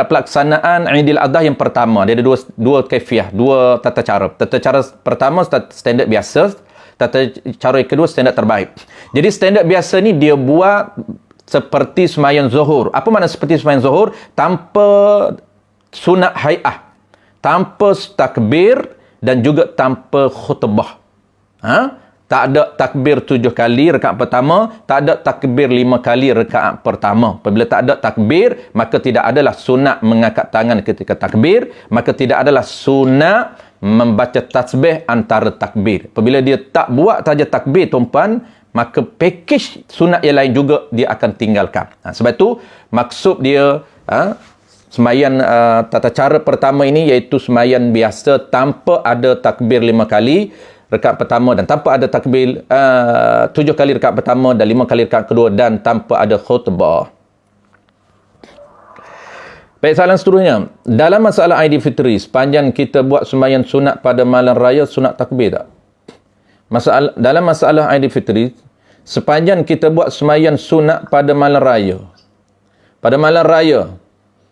pelaksanaan Aidil Adha yang pertama. Dia ada dua kaifiah, dua tata cara. Tata cara pertama standard biasa, tata cara yang kedua standard terbaik. Jadi standard biasa ni dia buat seperti sembahyang zuhur. Apa makna seperti sembahyang zuhur? Tanpa sunat hai'ah, tanpa takbir dan juga tanpa khutbah. Tak ada takbir 7 kali rakaat pertama, tak ada takbir 5 kali rakaat pertama. Apabila tak ada takbir, maka tidak adalah sunat mengangkat tangan ketika takbir, maka tidak adalah sunat membaca tasbih antara takbir. Apabila dia tak buat saja takbir tuan-puan, maka package sunat yang lain juga dia akan tinggalkan. Sebab itu maksud dia sembahyang tata cara pertama ini iaitu sembahyang biasa tanpa ada takbir 5 kali rakaat pertama dan tanpa ada takbir 7 kali rakaat pertama dan 5 kali rakaat kedua dan tanpa ada khutbah. Baik, soalan seterusnya. Dalam masalah Aidilfitri, sepanjang kita buat sembahyang sunat pada malam raya, sunat takbir tak? Dalam masalah Aidilfitri, sepanjang kita buat sembahyang sunat pada malam raya,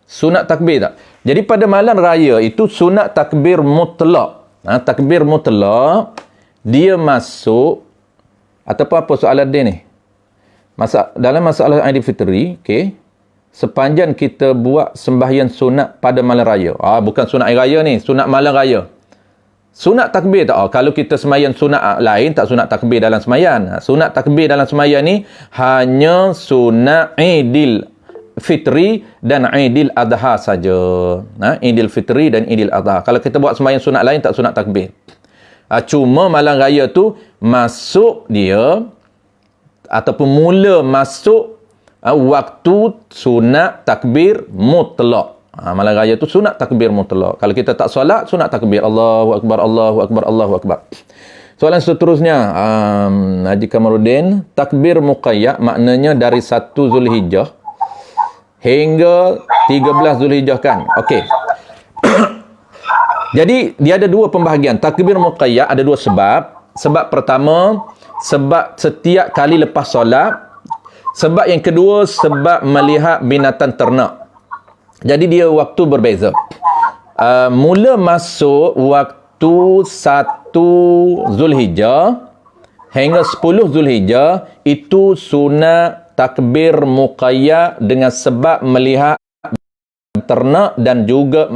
sunat takbir tak? Jadi pada malam raya itu sunat takbir mutlak. Takbir mutlak dia masuk ataupun apa soalan dia ni? Dalam masalah Aidilfitri, okey, sepanjang kita buat sembahyang sunat pada malam raya. Bukan sunat hari raya ni, sunat malam raya. Sunat takbir tak? Kalau kita sembahyang sunat lain, tak sunat takbir dalam sembahyang. Sunat takbir dalam sembahyang ni hanya sunat Aidil Fitri dan Aidil Adha saja. Aidil Fitri dan Aidil Adha. Kalau kita buat sembahyang sunat lain, tak sunat takbir. Cuma malam raya tu masuk dia ataupun mula masuk waktu sunat takbir mutlak. Malam raya tu sunat takbir mutlak. Kalau kita tak solat, sunat takbir Allahu Akbar, Allahu Akbar, Allahu Akbar. Soalan seterusnya, Haji Kamaruddin, takbir muqayyad maknanya dari 1 Zulhijjah hingga 13 Zulhijjah kan? Okey. Jadi dia ada 2 pembahagian. Takbir muqayyad ada 2 sebab. Sebab pertama, sebab setiap kali lepas solat. Sebab yang kedua, sebab melihat binatang ternak. Jadi dia waktu berbeza. mula masuk waktu 1 Zulhijjah hingga 10 Zulhijjah itu sunat takbir muqayyad dengan sebab melihat ternak dan juga